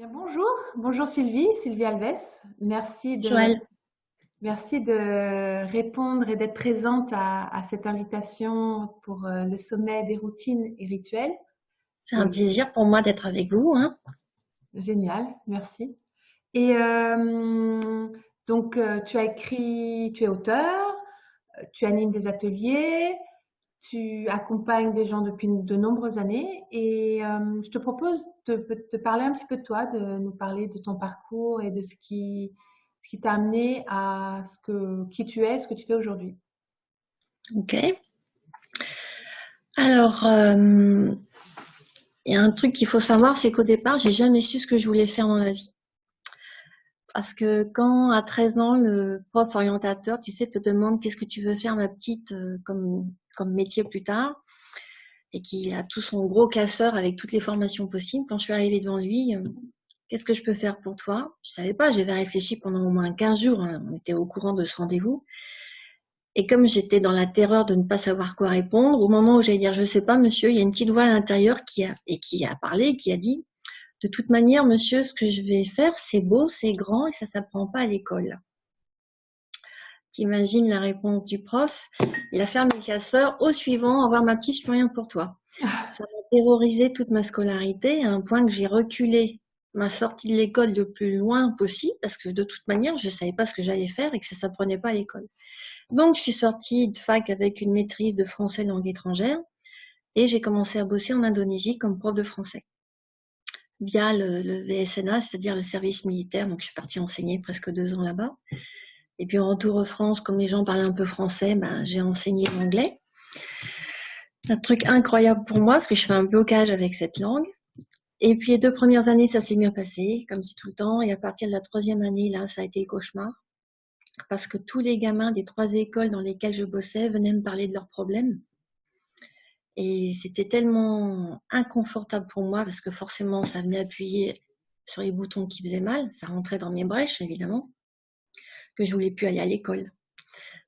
Bien, bonjour Sylvie, Sylvie Alves. Merci de, Joël, merci de répondre et d'être présente à cette invitation pour le sommet des routines et rituels. c'est un Donc, plaisir pour moi d'être avec vous, hein. génial, merci. Et tu as écrit, tu es auteur, tu animes des ateliers, tu accompagnes des gens depuis de nombreuses années et je te propose de te parler un petit peu de toi, de nous parler de ton parcours et de ce qui t'a amené à qui tu es, ce que tu fais aujourd'hui. Ok. Alors, il y a un truc qu'il faut savoir, c'est qu'au départ, j'ai jamais su ce que je voulais faire dans la vie. Parce que quand, à 13 ans, le prof orientateur, tu sais, te demande qu'est-ce que tu veux faire, ma petite, comme métier plus tard, et qu'il a tout son gros classeur avec toutes les formations possibles. Quand je suis arrivée devant lui, qu'est-ce que je peux faire pour toi? Je savais pas, j'avais réfléchi pendant au moins 15 jours, hein. On était au courant de ce rendez-vous. Et comme j'étais dans la terreur de ne pas savoir quoi répondre, au moment où j'allais dire je sais pas, monsieur, il y a une petite voix à l'intérieur qui a parlé, qui a dit de toute manière, monsieur, ce que je vais faire, c'est beau, c'est grand et ça s'apprend pas à l'école. T'imagines la réponse du prof? Il a fermé le classeur. Au suivant, au revoir ma petite, je peux rien pour toi. Ça m'a terrorisé toute ma scolarité à un point que j'ai reculé ma sortie de l'école le plus loin possible parce que de toute manière, je savais pas ce que j'allais faire et que ça s'apprenait pas à l'école. Donc, je suis sortie de fac avec une maîtrise de français langue étrangère et j'ai commencé à bosser en Indonésie comme prof de français via le VSNA, c'est-à-dire le service militaire. Donc, je suis partie enseigner presque 2 ans là-bas. Et puis, en retour en France, comme les gens parlaient un peu français, ben, j'ai enseigné l'anglais. Un truc incroyable pour moi, parce que je fais un blocage avec cette langue. Et puis, les 2 premières années, ça s'est bien passé, comme je dis tout le temps. Et à partir de la 3e année, là, ça a été le cauchemar. Parce que tous les gamins des 3 écoles dans lesquelles je bossais venaient me parler de leurs problèmes. Et c'était tellement inconfortable pour moi parce que forcément, ça venait appuyer sur les boutons qui faisaient mal. Ça rentrait dans mes brèches, évidemment, que je voulais plus aller à l'école.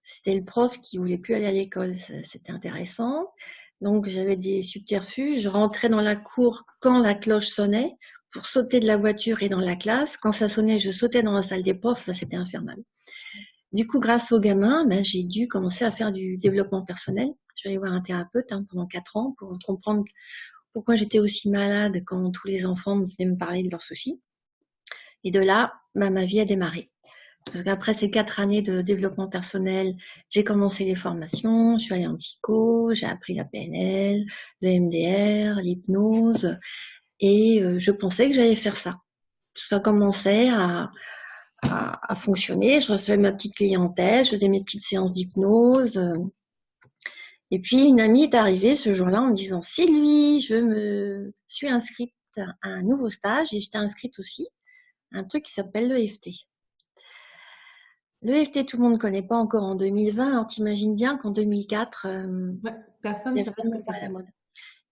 C'était le prof qui voulait plus aller à l'école. C'était intéressant. Donc, j'avais des subterfuges. Je rentrais dans la cour quand la cloche sonnait pour sauter de la voiture et dans la classe. Quand ça sonnait, je sautais dans la salle des profs. Ça, c'était infernal. Du coup, grâce aux gamins, ben, j'ai dû commencer à faire du développement personnel. Je suis allée voir un thérapeute pendant 4 ans pour comprendre pourquoi j'étais aussi malade quand tous les enfants venaient me parler de leurs soucis. Et de là, ben, ma vie a démarré. Parce qu'après ces 4 années de développement personnel, j'ai commencé les formations, je suis allée en psycho, j'ai appris la PNL, le MDR, l'hypnose, et je pensais que j'allais faire ça. Ça commençait à fonctionner, je recevais ma petite clientèle, je faisais mes petites séances d'hypnose. Et puis une amie est arrivée ce jour-là en me disant Sylvie, je me suis inscrite à un nouveau stage et j'étais inscrite aussi à un truc qui s'appelle l'EFT. L'EFT, tout le monde ne connaît pas encore en 2020, alors t'imagines bien qu'en 2004, Ouais, personne ne c'était sait pas ce que vraiment pas c'est. à la mode.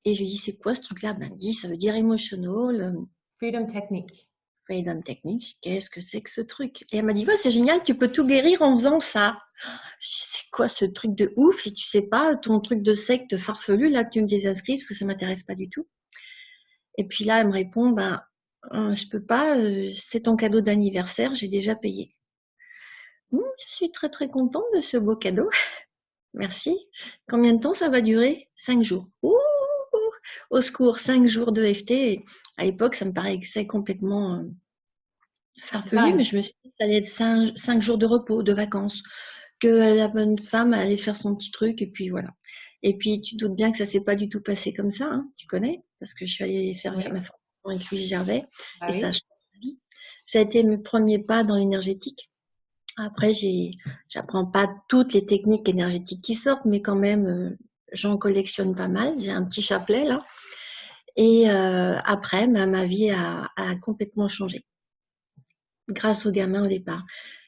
Et je lui dis c'est quoi ce truc-là? Ben, elle me dit ça veut dire emotional, Freedom Technique. freedom technique. Qu'est-ce que c'est que ce truc? Et elle m'a dit ouais c'est génial, tu peux tout guérir en faisant ça. Je dis, c'est quoi ce truc de ouf? Et tu sais pas, ton truc de secte farfelu, là, que tu me désinscrives, parce que ça m'intéresse pas du tout. Et puis là, elle me répond, ben, je peux pas, c'est ton cadeau d'anniversaire, j'ai déjà payé. Je suis très très contente de ce beau cadeau. Merci. Combien de temps ça va durer? 5 jours. Ouh, au secours, 5 jours de FT. À l'époque, ça me paraissait complètement C'est farfelu, mais dingue. je me suis dit que ça allait être 5 jours de repos, de vacances, que la bonne femme allait faire son petit truc, et puis voilà. Et puis, tu te doutes bien que ça s'est pas du tout passé comme ça, hein, tu connais, parce que je suis allée faire Oui, ma formation avec Louise Gervais, bah et ça a oui. changé ma vie. Ça a été mes premiers pas dans l'énergétique. Après, j'apprends pas toutes les techniques énergétiques qui sortent, mais quand même, j'en collectionne pas mal. J'ai un petit chapelet là. Et après, ma vie a complètement changé grâce aux gamins au départ.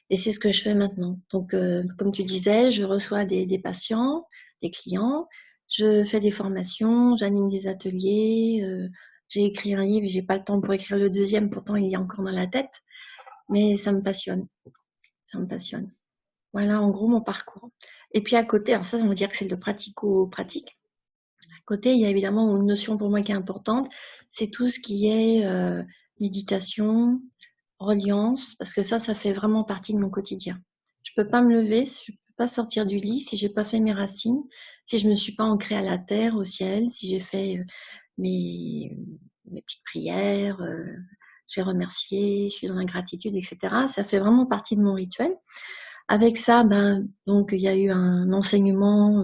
Et c'est ce que je fais maintenant. Donc, comme tu disais, je reçois des patients, des clients, je fais des formations, j'anime des ateliers, j'ai écrit un livre, j'ai pas le temps pour écrire le deuxième, pourtant il est encore dans la tête, mais ça me passionne, ça me passionne. Voilà en gros mon parcours. Et puis à côté, alors ça, on va dire que c'est le pratico-pratique. À côté, il y a évidemment une notion pour moi qui est importante, c'est tout ce qui est méditation, reliance, parce que ça fait vraiment partie de mon quotidien. Je peux pas me lever, je peux pas sortir du lit si j'ai pas fait mes racines, si je me suis pas ancrée à la terre, au ciel, si j'ai fait mes, mes petites prières, j'ai remercié, je suis dans la gratitude, etc. Ça fait vraiment partie de mon rituel. Avec ça, donc il y a eu un enseignement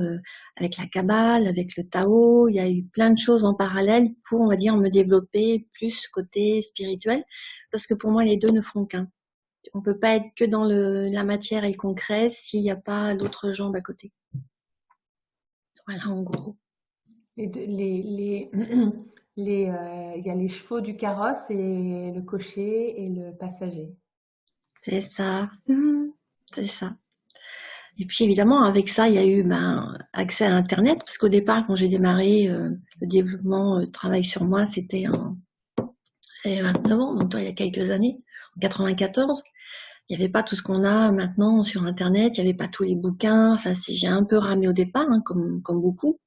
avec la Kabbale, avec le Tao, il y a eu plein de choses en parallèle pour, on va dire, me développer plus côté spirituel, parce que pour moi, les deux ne font qu'un. On peut pas être que dans la matière et le concret s'il n'y a pas l'autre jambe à côté. Voilà, en gros. Il y a les chevaux du carrosse et le cocher et le passager. C'est ça. C'est ça. Et puis évidemment, avec ça, il y a eu accès à Internet, parce qu'au départ, quand j'ai démarré le développement, le travail sur moi, c'était j'avais 29 ans, donc il y a quelques années, en 94. Il n'y avait pas tout ce qu'on a maintenant sur Internet, il n'y avait pas tous les bouquins. Enfin, j'ai un peu ramé au départ, hein, comme beaucoup.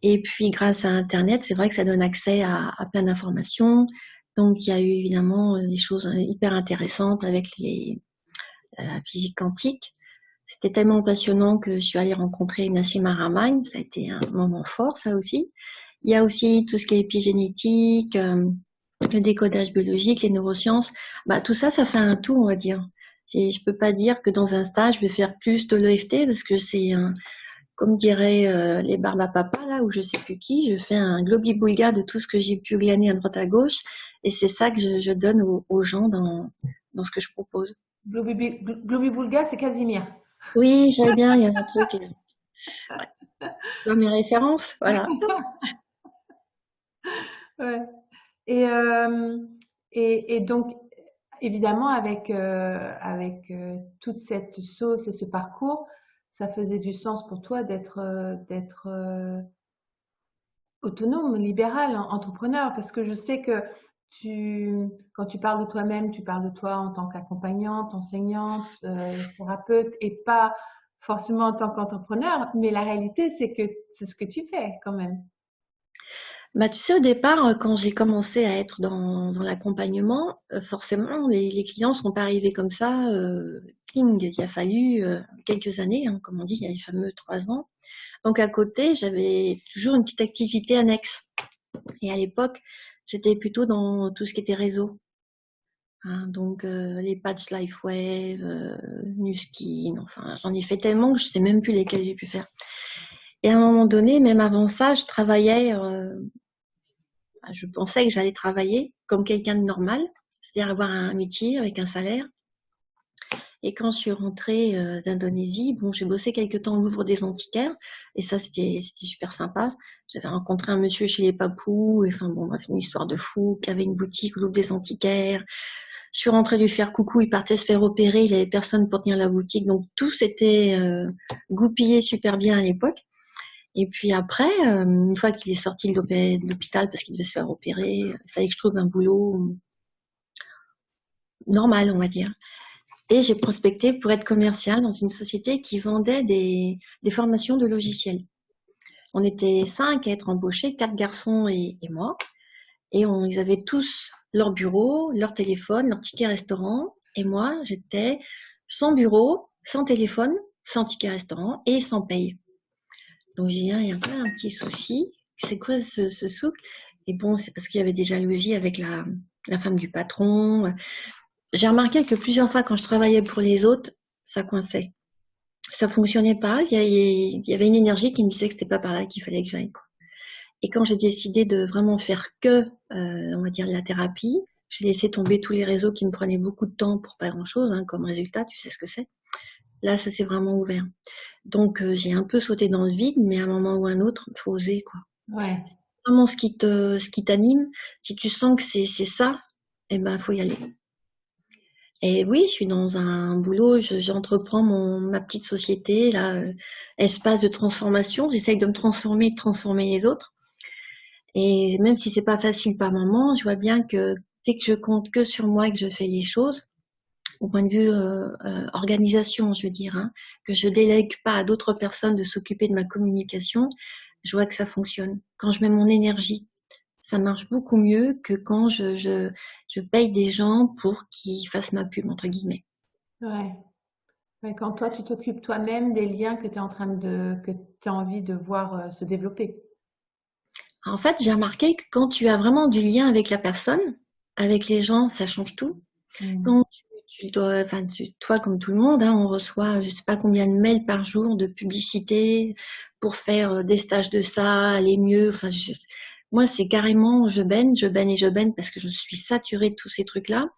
Et puis, grâce à Internet, c'est vrai que ça donne accès à plein d'informations. Donc, il y a eu évidemment des choses hyper intéressantes avec la physique quantique. C'était tellement passionnant que je suis allée rencontrer Nassim Haramein. Ça a été un moment fort, ça aussi. Il y a aussi tout ce qui est épigénétique, le décodage biologique, les neurosciences. Tout ça, ça fait un tout, on va dire. Je peux pas dire que dans un stage, je vais faire plus de l'EFT parce que c'est comme diraient les barbapapas, là, ou je sais plus qui, je fais un globi-boulga de tout ce que j'ai pu glaner à droite à gauche. Et c'est ça que je donne aux gens dans ce que je propose. Globi-Boulga, c'est Casimir. Oui, j'aime bien, il y a un truc. Ouais. Tu vois mes références, voilà. Ouais. Et, euh, et donc, évidemment, avec toute cette sauce et ce parcours, ça faisait du sens pour toi d'être autonome, libéral, entrepreneur, parce que je sais que quand tu parles de toi-même, tu parles de toi en tant qu'accompagnante, enseignante, thérapeute, et pas forcément en tant qu'entrepreneur, mais la réalité, c'est que c'est ce que tu fais quand même. Tu sais, au départ, quand j'ai commencé à être dans l'accompagnement, forcément, les clients ne sont pas arrivés comme ça. Cling, il a fallu quelques années, hein, comme on dit, il y a les fameux 3 ans. Donc, à côté, j'avais toujours une petite activité annexe. Et à l'époque, j'étais plutôt dans tout ce qui était réseau. Hein, donc, les patchs LifeWave, Nuskin, enfin, j'en ai fait tellement que je ne sais même plus lesquels j'ai pu faire. Et à un moment donné, même avant ça, je travaillais, je pensais que j'allais travailler comme quelqu'un de normal, c'est-à-dire avoir un métier avec un salaire. Et quand je suis rentrée d'Indonésie, j'ai bossé quelques temps au Louvre des Antiquaires, et ça, c'était super sympa. J'avais rencontré un monsieur chez les Papous, et enfin bon, bref, une histoire de fou, qui avait une boutique au Louvre des Antiquaires. Je suis rentrée lui faire coucou, il partait se faire opérer, il avait personne pour tenir la boutique, donc tout s'était goupillé super bien à l'époque. Et puis après, une fois qu'il est sorti de l'hôpital parce qu'il devait se faire opérer, il fallait que je trouve un boulot normal, on va dire. Et j'ai prospecté pour être commercial dans une société qui vendait des formations de logiciels. On était 5 à être embauchés, 4 garçons et moi. Et ils avaient tous leur bureau, leur téléphone, leur ticket restaurant. Et moi, j'étais sans bureau, sans téléphone, sans ticket restaurant et sans paye. Donc j'ai dit, il y a un petit souci. C'est quoi ce souk? Et bon, c'est parce qu'il y avait des jalousies avec la femme du patron. J'ai remarqué que plusieurs fois, quand je travaillais pour les autres, ça coinçait. Ça fonctionnait pas. Il y avait une énergie qui me disait que c'était pas par là qu'il fallait que j'aille, quoi. Et quand j'ai décidé de vraiment faire que, on va dire, la thérapie, j'ai laissé tomber tous les réseaux qui me prenaient beaucoup de temps pour pas grand-chose, hein, comme résultat, tu sais ce que c'est. Là, ça s'est vraiment ouvert. Donc, j'ai un peu sauté dans le vide, mais à un moment ou un autre, il faut oser, quoi. Ouais. C'est vraiment ce qui t'anime. Si tu sens que c'est ça, faut y aller. Et oui, je suis dans un boulot, j'entreprends ma petite société, là, espace de transformation. J'essaye de me transformer, de transformer les autres. Et même si c'est pas facile par moment, je vois bien que dès que je compte que sur moi et que je fais les choses, au point de vue organisation, je veux dire, hein, que je délègue pas à d'autres personnes de s'occuper de ma communication, je vois que ça fonctionne. Quand je mets mon énergie ça marche beaucoup mieux que quand je paye des gens pour qu'ils fassent ma pub, entre guillemets. Ouais. Ouais, quand toi, tu t'occupes toi-même des liens que tu es en train que tu as envie de voir se développer. En fait, j'ai remarqué que quand tu as vraiment du lien avec la personne, avec les gens, ça change tout. Mm. Quand tu dois, enfin, toi comme tout le monde, hein, on reçoit je sais pas combien de mails par jour de publicité pour faire des stages de ça, aller mieux. Enfin, moi, c'est carrément je baigne et je baigne parce que je suis saturée de tous ces trucs-là.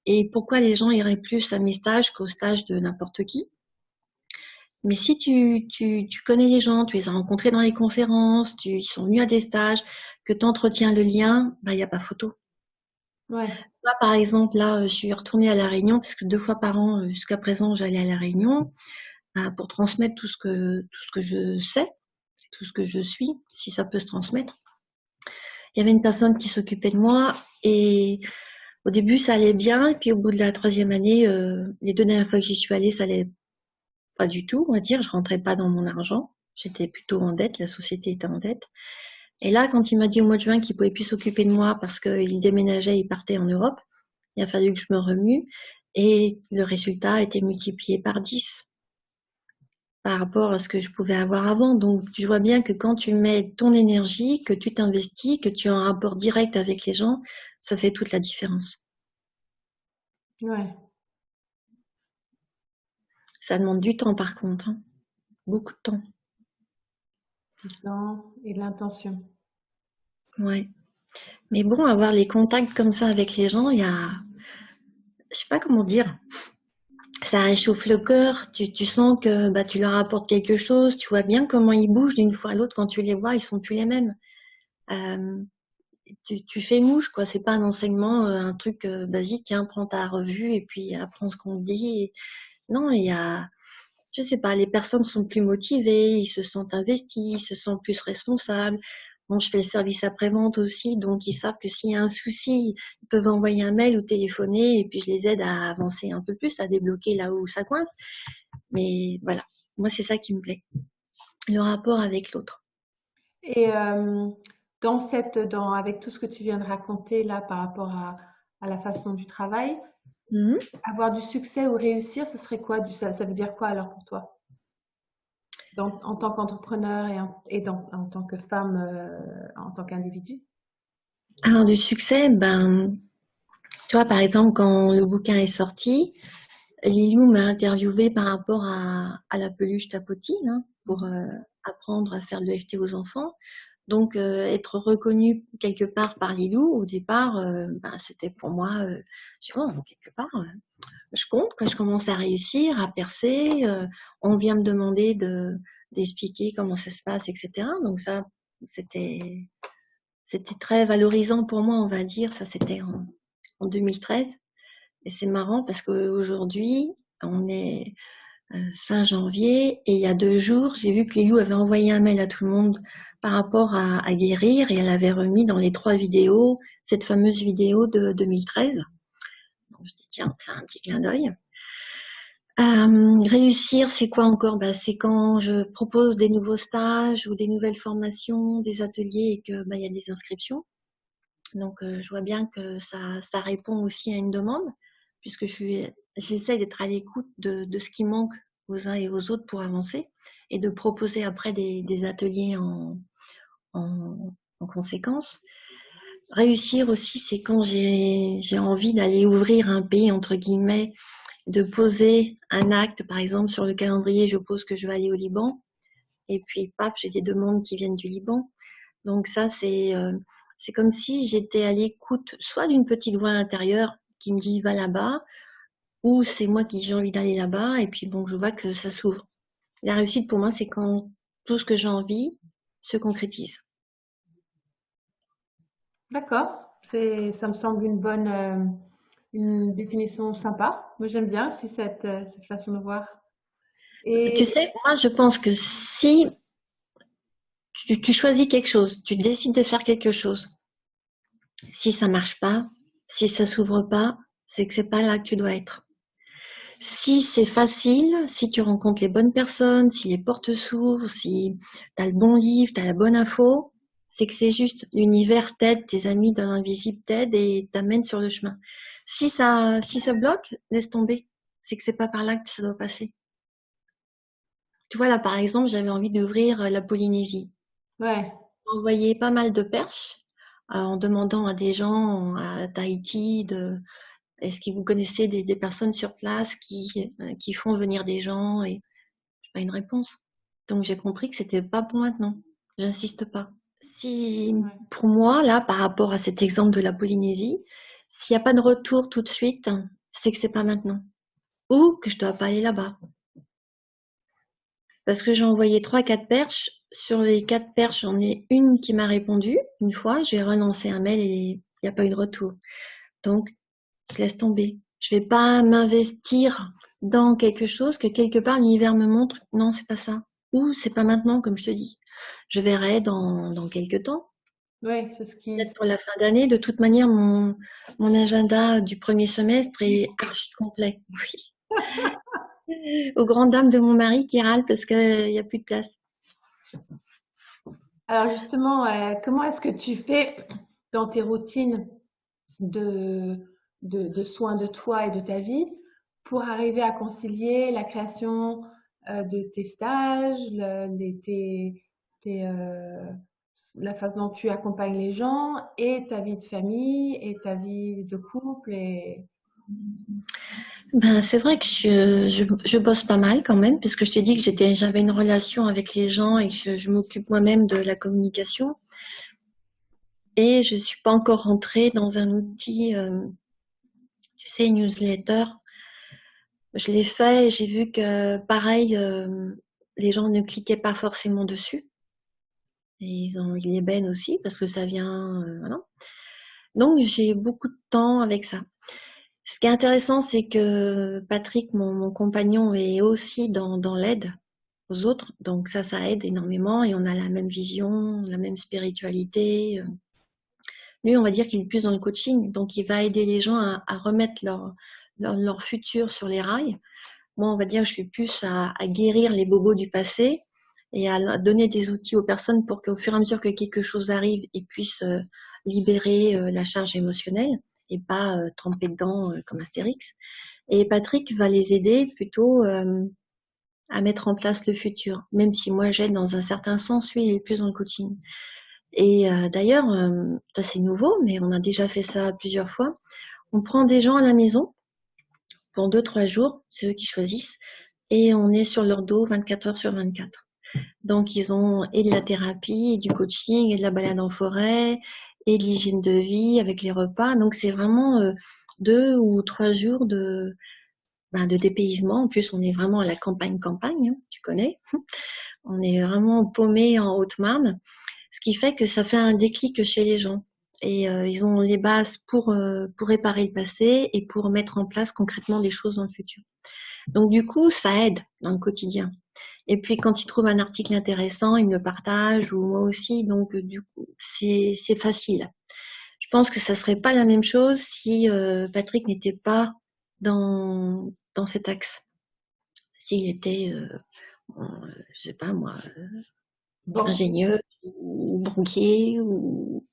Et pourquoi les gens iraient plus à mes stages qu'aux stages de n'importe qui? Mais si tu connais les gens, tu les as rencontrés dans les conférences, ils sont venus à des stages, que tu entretiens le lien, bah, il n'y a pas photo. Ouais, Moi, par exemple, là, je suis retournée à La Réunion, parce que 2 fois par an, jusqu'à présent, j'allais à La Réunion, pour transmettre tout ce que je sais, tout ce que je suis, si ça peut se transmettre. Il y avait une personne qui s'occupait de moi, et au début, ça allait bien, et puis au bout de la 3e année, les 2 dernières fois que j'y suis allée, ça allait pas du tout, on va dire. Je rentrais pas dans mon argent. J'étais plutôt en dette, la société était en dette. Et là, quand il m'a dit au mois de juin qu'il pouvait plus s'occuper de moi parce qu'il déménageait, il partait en Europe, il a fallu que je me remue et le résultat a été multiplié par 10 par rapport à ce que je pouvais avoir avant. Donc, je vois bien que quand tu mets ton énergie, que tu t'investis, que tu as un rapport direct avec les gens, ça fait toute la différence. ouais. Ça demande du temps par contre, hein. Beaucoup de temps. Du temps et de l'intention. Ouais. Mais bon, avoir les contacts comme ça avec les gens, il y a, je sais pas comment dire, ça réchauffe le cœur, tu sens que bah, tu leur apportes quelque chose, tu vois bien comment ils bougent d'une fois à l'autre, quand tu les vois, ils sont plus les mêmes. Euh, tu fais mouche, quoi, c'est pas un enseignement, un truc basique, tiens, prends ta revue et puis apprends ce qu'on te dit. Non, il y a, je sais pas, les personnes sont plus motivées, ils se sentent investis, ils se sentent plus responsables. Bon, je fais le service après-vente aussi, donc ils savent que s'il y a un souci, ils peuvent envoyer un mail ou téléphoner et puis je les aide à avancer un peu plus, à débloquer là où ça coince. Mais voilà, moi c'est ça qui me plaît, le rapport avec l'autre. Et avec tout ce que tu viens de raconter là par rapport à la façon du travail, Mhm. avoir du succès ou réussir, ce serait quoi ça veut dire quoi alors pour toi? En tant qu'entrepreneur en tant que femme, en tant qu'individu? Alors du succès, ben, tu vois, par exemple, quand le bouquin est sorti, Lilou m'a interviewée par rapport à la peluche tapotine hein, pour Mhm. apprendre à faire le FT aux enfants. Donc, être reconnue quelque part par Lilou, au départ, ben, c'était pour moi, je sais pas, quelque part, je compte, quoi, je commence à réussir, à percer, on vient me demander d'expliquer comment ça se passe, etc. Donc ça, c'était, c'était très valorisant pour moi, on va dire. Ça, c'était en 2013. Et c'est marrant parce qu'aujourd'hui, on est fin janvier et il y a 2 jours, j'ai vu que Lilou avait envoyé un mail à tout le monde par rapport à guérir et elle avait remis dans les 3 vidéos cette fameuse vidéo de 2013. Donc je dis tiens, c'est un petit clin d'œil. Réussir, c'est quoi encore? Bah, c'est quand je propose des nouveaux stages ou des nouvelles formations, des ateliers et que bah, il y a des inscriptions. Donc je vois bien que ça répond aussi à une demande puisque j'essaie d'être à l'écoute de ce qui manque aux uns et aux autres pour avancer et de proposer après des ateliers en conséquence. Réussir aussi, c'est quand j'ai envie d'aller ouvrir un pays, entre guillemets, de poser un acte, par exemple, sur le calendrier, je pose que je vais aller au Liban, et puis, paf, j'ai des demandes qui viennent du Liban. Donc ça, c'est comme si j'étais à l'écoute soit d'une petite voix intérieure qui me dit va là-bas, ou c'est moi qui j'ai envie d'aller là-bas, et puis bon, je vois que ça s'ouvre. La réussite pour moi, c'est quand tout ce que j'ai envie se concrétise. D'accord, ça me semble une définition sympa. Moi, j'aime bien aussi cette façon de voir. Tu Et sais, moi, je pense que si tu choisis quelque chose, tu décides de faire quelque chose, si ça marche pas, si ça s'ouvre pas, c'est que c'est pas là que tu dois être. Si c'est facile, si tu rencontres les bonnes personnes, si les portes s'ouvrent, si tu as le bon livre, tu as la bonne info, c'est que c'est juste l'univers t'aide, tes amis dans l'invisible t'aident et t'amènent sur le chemin. Si ça bloque, laisse tomber. C'est que c'est pas par là que ça doit passer. Tu vois, là, par exemple, j'avais envie d'ouvrir la Polynésie. Ouais. J'ai envoyé pas mal de perches en demandant à des gens à Tahiti est-ce que vous connaissez des personnes sur place qui font venir des gens et j'ai pas une réponse. Donc j'ai compris que c'était pas pour maintenant. J'insiste pas. Si Ouais. pour moi, là, par rapport à cet exemple de la Polynésie, s'il n'y a pas de retour tout de suite, c'est que c'est pas maintenant. Ou que je dois pas aller là-bas. Parce que j'ai envoyé 3-4 perches. Sur les 4 perches, j'en ai une qui m'a répondu une fois. J'ai relancé un mail et il n'y a pas eu de retour. Donc, je laisse tomber. Je vais pas m'investir dans quelque chose que quelque part l'univers me montre. Non, c'est pas ça. Ou c'est pas maintenant, comme je te dis. Je verrai dans quelques temps. Ouais, c'est ce qui. Peut-être pour la fin d'année. De toute manière, mon agenda du premier semestre est archi complet. Oui. Aux grandes dames de mon mari qui râle parce qu'il n'y a plus de place. Alors justement, comment est-ce que tu fais dans tes routines de, de soins de toi et de ta vie pour arriver à concilier la création de tes stages, tes, la façon dont tu accompagnes les gens et ta vie de famille et ta vie de couple et Ben, c'est vrai que je bosse pas mal quand même, puisque je t'ai dit que j'avais une relation avec les gens et que je m'occupe moi-même de la communication. Et je suis pas encore rentrée dans un outil, tu sais, newsletter. Je l'ai fait et j'ai vu que pareil, les gens ne cliquaient pas forcément dessus. Et ils les bannent aussi parce que ça vient, voilà. Donc j'ai beaucoup de temps avec ça. Ce qui est intéressant, c'est que Patrick, mon compagnon, est aussi dans l'aide aux autres. Donc ça aide énormément et on a la même vision, la même spiritualité. Lui, on va dire qu'il est plus dans le coaching, donc il va aider les gens à remettre leur futur sur les rails. Moi, on va dire, je suis plus à guérir les bobos du passé et à donner des outils aux personnes pour qu'au fur et à mesure que quelque chose arrive, ils puissent libérer la charge émotionnelle et pas tremper dedans comme Astérix. Et Patrick va les aider plutôt à mettre en place le futur, même si moi j'aide dans un certain sens, lui il est plus dans le coaching. Et d'ailleurs, ça c'est nouveau, mais on a déjà fait ça plusieurs fois. On prend des gens à la maison pour 2-3 jours, c'est eux qui choisissent, et on est sur leur dos 24 heures sur 24. Donc ils ont et de la thérapie, et du coaching, et de la balade en forêt, et de l'hygiène de vie avec les repas. Donc c'est vraiment 2 ou 3 jours de dépaysement. En plus, on est vraiment à la campagne, hein, tu connais. On est vraiment paumé en Haute-Marne, ce qui fait que ça fait un déclic chez les gens. Et ils ont les bases pour réparer le passé et pour mettre en place concrètement des choses dans le futur. Donc du coup, ça aide dans le quotidien. Et puis quand ils trouvent un article intéressant, ils me le partagent ou moi aussi. Donc du coup, c'est facile. Je pense que ça serait pas la même chose si Patrick n'était pas dans cet axe. S'il était, je sais pas moi, bon. ingénieur ou banquier ou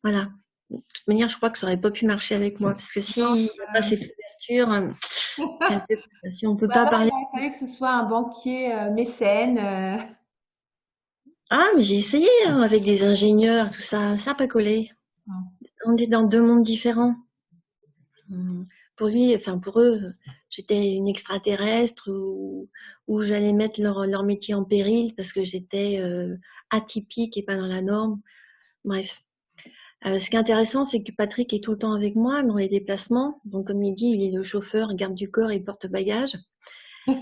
voilà. De toute manière, je crois que ça aurait pas pu marcher avec moi parce que Non, s'il n'y a pas cette ouverture, c'est un peu, si on peut bah pas là, parler. il aurait fallu que ce soit un banquier mécène. Ah, mais j'ai essayé hein, avec des ingénieurs, tout ça, ça n'a pas collé. On est dans 2 mondes différents. Pour lui, enfin pour eux, j'étais une extraterrestre ou j'allais mettre leur métier en péril parce que j'étais atypique et pas dans la norme. Bref. Ce qui est intéressant, c'est que Patrick est tout le temps avec moi dans les déplacements. Donc, comme il dit, il est le chauffeur, garde du corps et porte-bagages. Euh,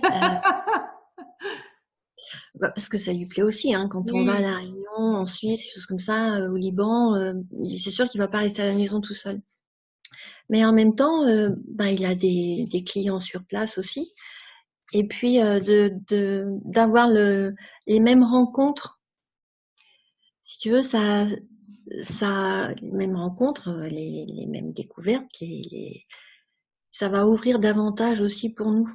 parce que ça lui plaît aussi, hein, quand on va à Oui. La Réunion, en Suisse, des choses comme ça, au Liban, c'est sûr qu'il va pas rester à la maison tout seul. Mais en même temps, il a des clients sur place aussi. Et puis, d'avoir les mêmes rencontres, si tu veux, les mêmes rencontres, les mêmes découvertes, ça va ouvrir davantage aussi pour nous.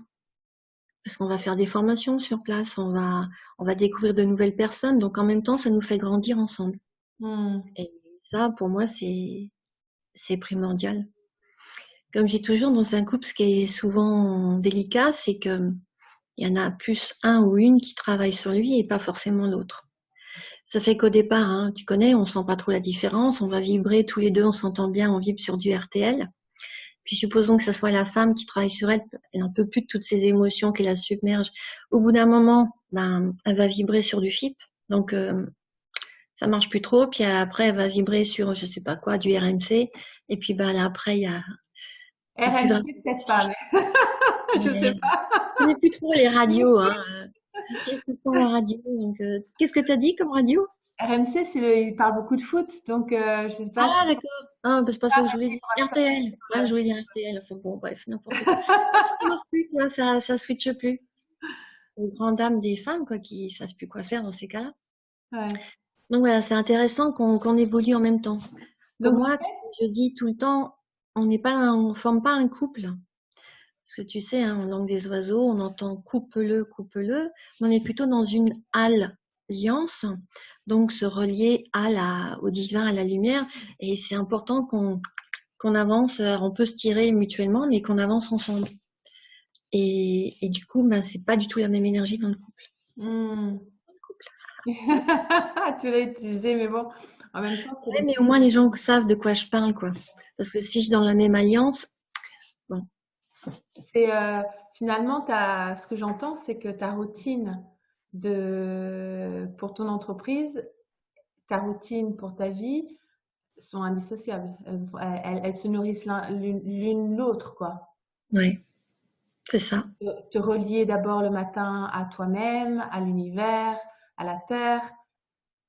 Parce qu'on va faire des formations sur place, on va découvrir de nouvelles personnes, donc en même temps, ça nous fait grandir ensemble. Hmm. Et ça, pour moi, c'est primordial. Comme j'ai toujours dans un couple, ce qui est souvent délicat, c'est que il y en a plus un ou une qui travaille sur lui et pas forcément l'autre. Ça fait qu'au départ, hein, tu connais, on sent pas trop la différence, on va vibrer tous les deux, on s'entend bien, on vibre sur du RTL. Puis supposons que ce soit la femme qui travaille sur elle, elle n'en peut plus de toutes ces émotions qui la submergent. Au bout d'un moment, ben, elle va vibrer sur du FIP, donc ça marche plus trop. Puis après, elle va vibrer sur, je sais pas quoi, du RMC. Et puis ben, là, après, il y a plus vraiment RMC, peut-être pas, mais je sais mais pas. je connais plus trop les radios, hein. J'écoute pas la radio. Donc, qu'est-ce que tu as dit comme radio? RMC, il parle beaucoup de foot, donc je sais pas. Ah, d'accord. Ah, bah, c'est pas ça que je voulais dire. Ça. RTL. Ouais, je voulais dire RTL. Enfin bon, bref, n'importe quoi. Non, ça marche plus, quoi. Ça switche plus. Aux grandes dames des femmes, quoi, qui savent plus quoi faire dans ces cas-là. Ouais. Donc voilà, c'est intéressant qu'on évolue en même temps. Pour Donc, moi, je dis tout le temps, on forme pas un couple. Parce que tu sais, hein, en langue des oiseaux, on entend coupe-le, coupe-le, mais on est plutôt dans une alliance, donc se relier au divin, à la lumière, et c'est important qu'on avance, on peut se tirer mutuellement, mais qu'on avance ensemble. Et du coup, ben, c'est pas du tout la même énergie dans le couple. hmm. Tu l'as utilisé, mais bon, en même temps, c'est Ouais, mais au moins les gens savent de quoi je parle, quoi. Parce que si je suis dans la même alliance, bon, c'est, finalement, ce que j'entends, c'est que ta routine pour ton entreprise, ta routine pour ta vie sont indissociables. Elles se nourrissent l'une l'autre, quoi. ouais, c'est ça. Te relier d'abord le matin à toi-même, à l'univers, à la terre.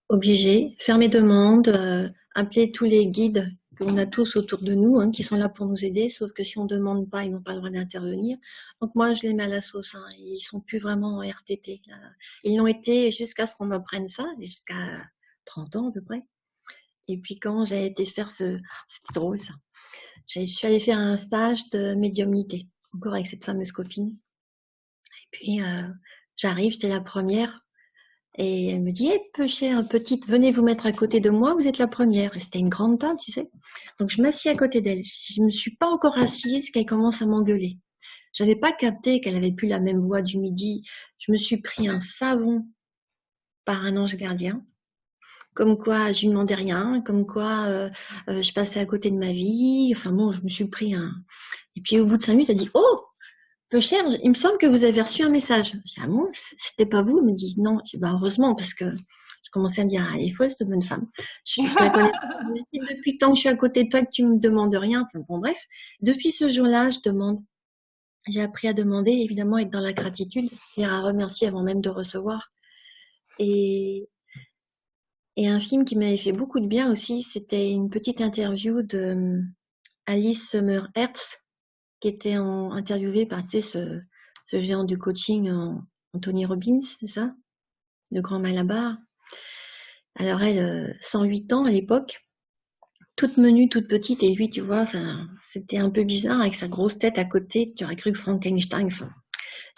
Obligé, faire mes demandes, appeler tous les guides qu'on a tous autour de nous, hein, qui sont là pour nous aider, sauf que si on ne demande pas, ils n'ont pas le droit d'intervenir. Donc moi, je les mets à la sauce, hein, ils sont plus vraiment en RTT. Là. Ils l'ont été jusqu'à ce qu'on m'apprenne ça, jusqu'à 30 ans à peu près. Et puis quand j'ai été faire c'était drôle ça, je suis allée faire un stage de médiumnité, encore avec cette fameuse copine. Et puis j'arrive, j'étais la première. Et elle me dit, eh, peu chère, petite, venez vous mettre à côté de moi, vous êtes la première. Et c'était une grande table, tu sais. Donc je m'assieds à côté d'elle. Je ne me suis pas encore assise qu'elle commence à m'engueuler. J'avais pas capté qu'elle avait plus la même voix du midi. Je me suis pris un savon par un ange gardien. Comme quoi, je lui demandais rien, comme quoi je passais à côté de ma vie. Enfin bon, je me suis pris un. Et puis au bout de 5 minutes, elle dit, oh, peu cher, il me semble que vous avez reçu un message. Je dis, ah bon, c'était pas vous? Elle me dit, non. Je dis, bah, heureusement, parce que je commençais à me dire, ah, elle est folle, cette bonne femme. Je la connais pas. Depuis le temps que je suis à côté de toi, que tu me demandes rien. Enfin, bon, bref. Depuis ce jour-là, je demande. J'ai appris à demander, évidemment, être dans la gratitude, c'est-à-dire à remercier avant même de recevoir. Et, et un film qui m'avait fait beaucoup de bien aussi, c'était une petite interview de Alice Summer Hertz, qui était interviewée par, tu sais, ce géant du coaching, Anthony Robbins, c'est ça? Le grand Malabar. Alors elle, 108 ans à l'époque, toute menue, toute petite, et lui, tu vois, enfin, c'était un peu bizarre avec sa grosse tête à côté, tu aurais cru que Frankenstein, enfin.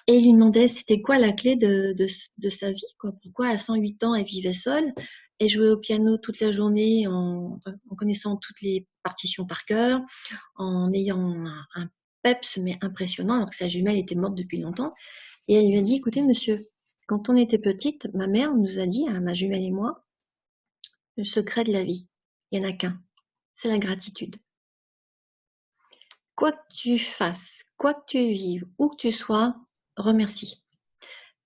Et il lui demandait c'était quoi la clé de sa vie, quoi. Pourquoi à 108 ans elle vivait seule et jouait au piano toute la journée en connaissant toutes les partitions par cœur, en ayant un peps mais impressionnant alors que sa jumelle était morte depuis longtemps. Et elle lui a dit, écoutez monsieur, quand on était petite, ma mère nous a dit, à ma jumelle et moi, le secret de la vie, il n'y en a qu'un, c'est la gratitude. Quoi que tu fasses, quoi que tu vives, où que tu sois, remercie.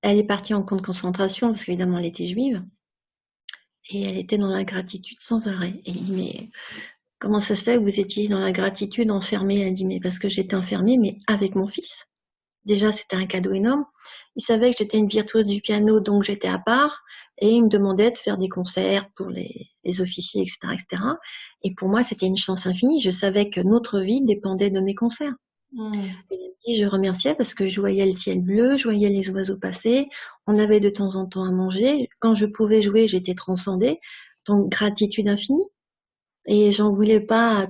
Elle est partie en camp de concentration parce qu'évidemment elle était juive et elle était dans la gratitude sans arrêt. Et il dit mais comment ça se fait que vous étiez dans la gratitude enfermée? Elle dit mais parce que j'étais enfermée mais avec mon fils. Déjà c'était un cadeau énorme. Il savait que j'étais une virtuose du piano donc j'étais à part et il me demandait de faire des concerts pour les officiers etc., etc. Et pour moi c'était une chance infinie. Je savais que notre vie dépendait de mes concerts. Hmm. Et je remerciais parce que je voyais le ciel bleu, je voyais les oiseaux passer, on avait de temps en temps à manger. Quand je pouvais jouer, j'étais transcendée. Donc, gratitude infinie. Et j'en voulais pas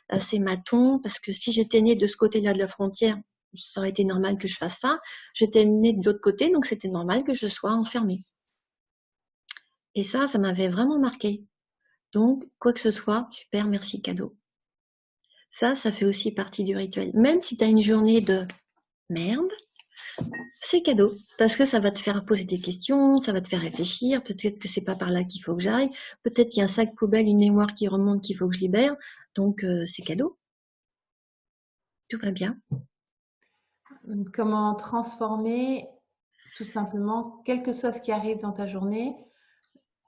à ces matons parce que si j'étais née de ce côté-là de la frontière, ça aurait été normal que je fasse ça. J'étais née de l'autre côté, donc c'était normal que je sois enfermée. Et ça m'avait vraiment marqué. Donc, quoi que ce soit, super, merci, cadeau. Ça fait aussi partie du rituel. Même si tu as une journée de merde, c'est cadeau. Parce que ça va te faire poser des questions, ça va te faire réfléchir. Peut-être que c'est pas par là qu'il faut que j'aille. Peut-être qu'il y a un sac poubelle, une mémoire qui remonte qu'il faut que je libère. Donc, c'est cadeau. Tout va bien. Comment transformer tout simplement, quel que soit ce qui arrive dans ta journée,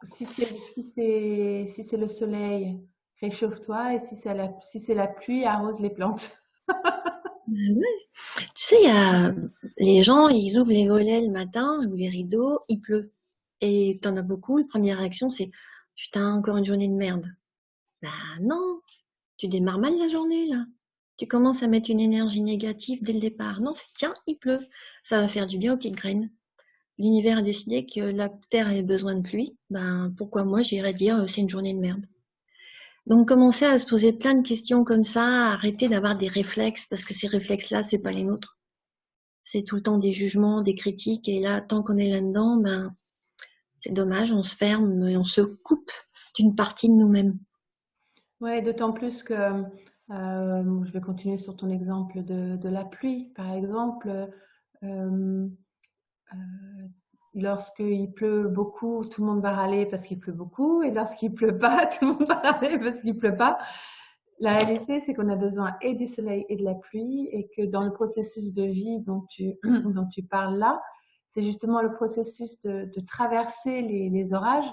si c'est le soleil, réchauffe-toi et si c'est la pluie, arrose les plantes. Tu sais, il y a les gens, ils ouvrent les volets le matin ou les rideaux, il pleut. Et t'en as beaucoup, la première réaction c'est putain, encore une journée de merde. Bah non, tu démarres mal la journée là. Tu commences à mettre une énergie négative dès le départ. Non, c'est tiens, il pleut. Ça va faire du bien aux petites graines. L'univers a décidé que la terre avait besoin de pluie. Ben pourquoi moi j'irais dire c'est une journée de merde. Donc commencer à se poser plein de questions comme ça, arrêter d'avoir des réflexes parce que ces réflexes-là, c'est pas les nôtres. C'est tout le temps des jugements, des critiques, et là, tant qu'on est là-dedans, ben, c'est dommage, on se ferme et on se coupe d'une partie de nous-mêmes. Ouais, d'autant plus que je vais continuer sur ton exemple de la pluie, par exemple. euh, euh, Lorsqu'il pleut beaucoup, tout le monde va râler parce qu'il pleut beaucoup, et lorsqu'il pleut pas, tout le monde va râler parce qu'il pleut pas. La réalité, c'est qu'on a besoin et du soleil et de la pluie, et que dans le processus de vie dont tu parles là, c'est justement le processus de traverser les orages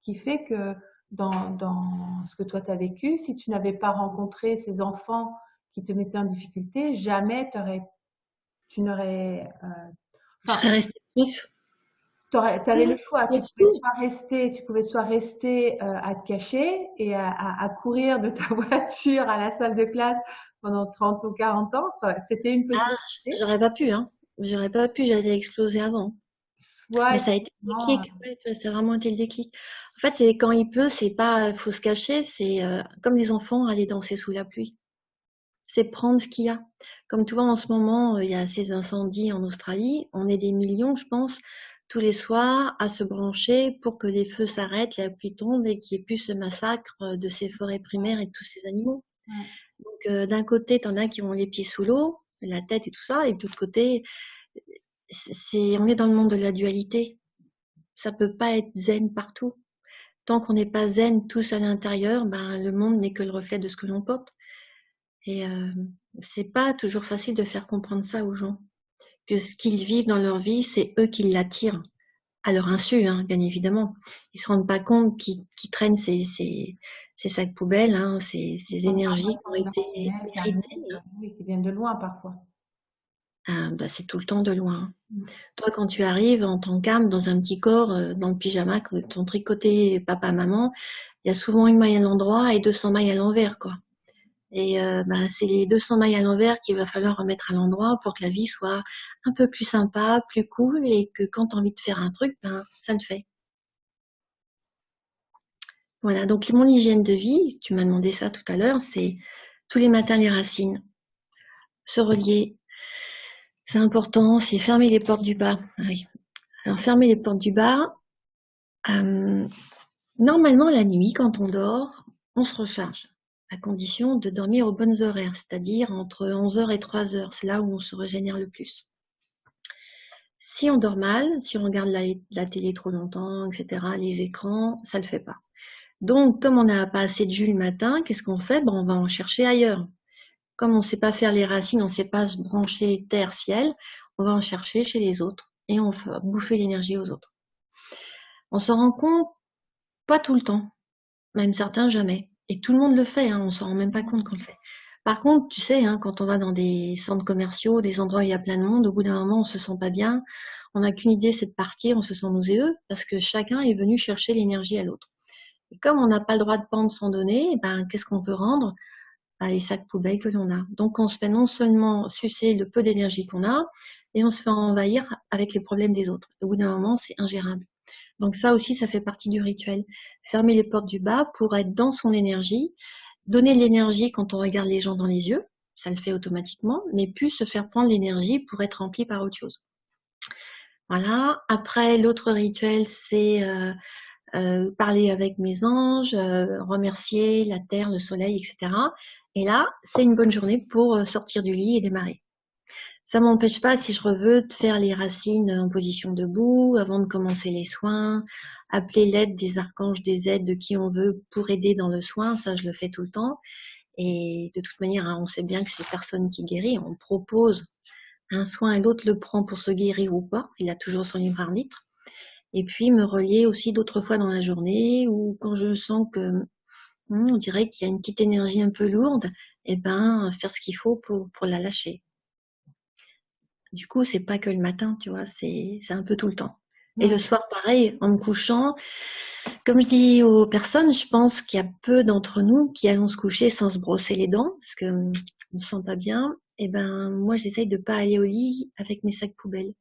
qui fait que dans ce que toi tu as vécu, si tu n'avais pas rencontré ces enfants qui te mettaient en difficulté, jamais tu n'aurais, Je enfin, serais restée vif. tu avais le choix. Tu pouvais soit rester à te cacher et à courir de ta voiture à la salle de classe pendant 30 ou 40 ans. C'était une Ah, possibilité. j'aurais pas pu, hein. J'aurais pas pu, j'allais exploser avant. Soit Mais ça a été le effectivement, déclic. Ouais, tu vois, ça a vraiment été le déclic. En fait, c'est quand il pleut, c'est pas faut se cacher, c'est comme les enfants aller danser sous la pluie. C'est prendre ce qu'il y a. Comme tu vois, en ce moment, il y a ces incendies en Australie. On est des millions, je pense, tous les soirs à se brancher pour que les feux s'arrêtent, la pluie tombe et qu'il n'y ait plus ce massacre de ces forêts primaires et de tous ces animaux. ouais. Donc, d'un côté, tu en as qui ont les pieds sous l'eau, la tête et tout ça, et de l'autre côté, on est dans le monde de la dualité. Ça peut pas être zen partout. Tant qu'on n'est pas zen tous à l'intérieur, ben, le monde n'est que le reflet de ce que l'on porte. Et c'est pas toujours facile de faire comprendre ça aux gens. Que ce qu'ils vivent dans leur vie, c'est eux qui l'attirent. À leur insu, hein, bien évidemment. Ils se rendent pas compte qu'ils traînent ces sacs poubelles, hein, ces énergies qui ont été Émotionnels, héritées. karmiques, oui, qui viennent de loin parfois. Bah, c'est tout le temps de loin. Mm. Toi, quand tu arrives en tant qu'âme dans un petit corps, dans le pyjama, ton tricoté papa-maman, il y a souvent une maille à l'endroit et 200 mailles à l'envers, quoi. Et bah, c'est les 200 mailles à l'envers qu'il va falloir remettre à l'endroit pour que la vie soit un peu plus sympa, plus cool, et que quand tu as envie de faire un truc, ben, ça le fait. Voilà, donc mon hygiène de vie, tu m'as demandé ça tout à l'heure, c'est tous les matins les racines, se relier, c'est important, c'est fermer les portes du bas. Ah oui. Alors fermer les portes du bas, euh, normalement la nuit quand on dort, on se recharge, à condition de dormir aux bonnes horaires, c'est-à-dire entre 11 heures et 3 heures, c'est là où on se régénère le plus. Si on dort mal, si on regarde la télé trop longtemps, etc., les écrans, ça ne le fait pas. Donc, comme on n'a pas assez de jus le matin, qu'est-ce qu'on fait? Ben, on va en chercher ailleurs. Comme on ne sait pas faire les racines, on ne sait pas se brancher terre-ciel, on va en chercher chez les autres et on va bouffer l'énergie aux autres. On s'en rend compte pas tout le temps, même certains jamais. Et tout le monde le fait, hein, on s'en rend même pas compte qu'on le fait. Par contre, tu sais, hein, quand on va dans des centres commerciaux, des endroits où il y a plein de monde, au bout d'un moment, on se sent pas bien, on n'a qu'une idée, c'est de partir, on se sent nauséeux, parce que chacun est venu chercher l'énergie à l'autre. Et comme on n'a pas le droit de prendre sans donner, ben, qu'est-ce qu'on peut rendre? Ben, les sacs poubelles que l'on a. Donc, on se fait non seulement sucer le peu d'énergie qu'on a, et on se fait envahir avec les problèmes des autres. Au bout d'un moment, c'est ingérable. Donc ça aussi, ça fait partie du rituel. Fermer les portes du bas pour être dans son énergie, donner de l'énergie quand on regarde les gens dans les yeux, ça le fait automatiquement, mais plus se faire prendre l'énergie pour être rempli par autre chose. Voilà. Après, l'autre rituel, c'est parler avec mes anges, remercier la terre, le soleil, etc. Et là, c'est une bonne journée pour sortir du lit et démarrer. Ça m'empêche pas, si je veux, de faire les racines en position debout avant de commencer les soins, appeler l'aide des archanges, des aides de qui on veut pour aider dans le soin. Ça, je le fais tout le temps. Et de toute manière, hein, on sait bien que c'est personne qui guérit. On propose un soin et l'autre le prend pour se guérir ou pas. Il a toujours son libre arbitre. Et puis, me relier aussi d'autres fois dans la journée ou quand je sens que on dirait qu'il y a une petite énergie un peu lourde, et ben, faire ce qu'il faut pour la lâcher. Du coup, c'est pas que le matin, tu vois, c'est un peu tout le temps. Et le soir, pareil, en me couchant, comme je dis aux personnes, je pense qu'il y a peu d'entre nous qui allons se coucher sans se brosser les dents, parce que on se sent pas bien. Et ben, moi, j'essaye de pas aller au lit avec mes sacs poubelles.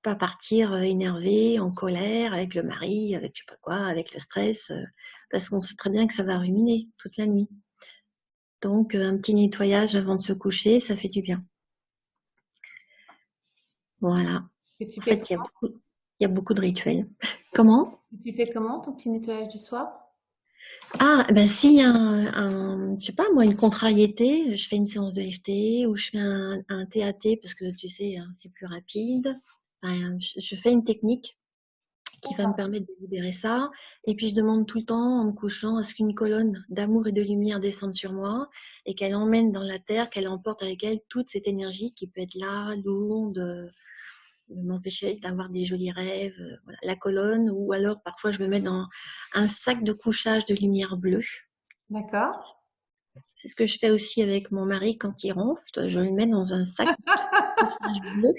Pas partir énervée, en colère, avec le mari, avec je sais pas quoi, avec le stress, parce qu'on sait très bien que ça va ruminer toute la nuit. Donc, un petit nettoyage avant de se coucher, ça fait du bien. Voilà. Et tu En fais fait, comment? il y a beaucoup de rituels. Comment? Tu fais comment ton petit nettoyage du soir? Ah, ben s'il y a je sais pas moi, une contrariété, je fais une séance de FT ou je fais un TAT parce que tu sais, hein, c'est plus rapide. Enfin, je fais une technique qui va me D'accord. permettre de libérer ça. Et puis je demande tout le temps en me couchant à ce qu'une colonne d'amour et de lumière descende sur moi et qu'elle emmène dans la terre, qu'elle emporte avec elle toute cette énergie qui peut être là, lourde, m'empêcher d'avoir des jolis rêves, voilà, la colonne, ou alors parfois je me mets dans un sac de couchage de lumière bleue. D'accord. C'est ce que je fais aussi avec mon mari quand il ronfle, je le mets dans un sac de couchage bleu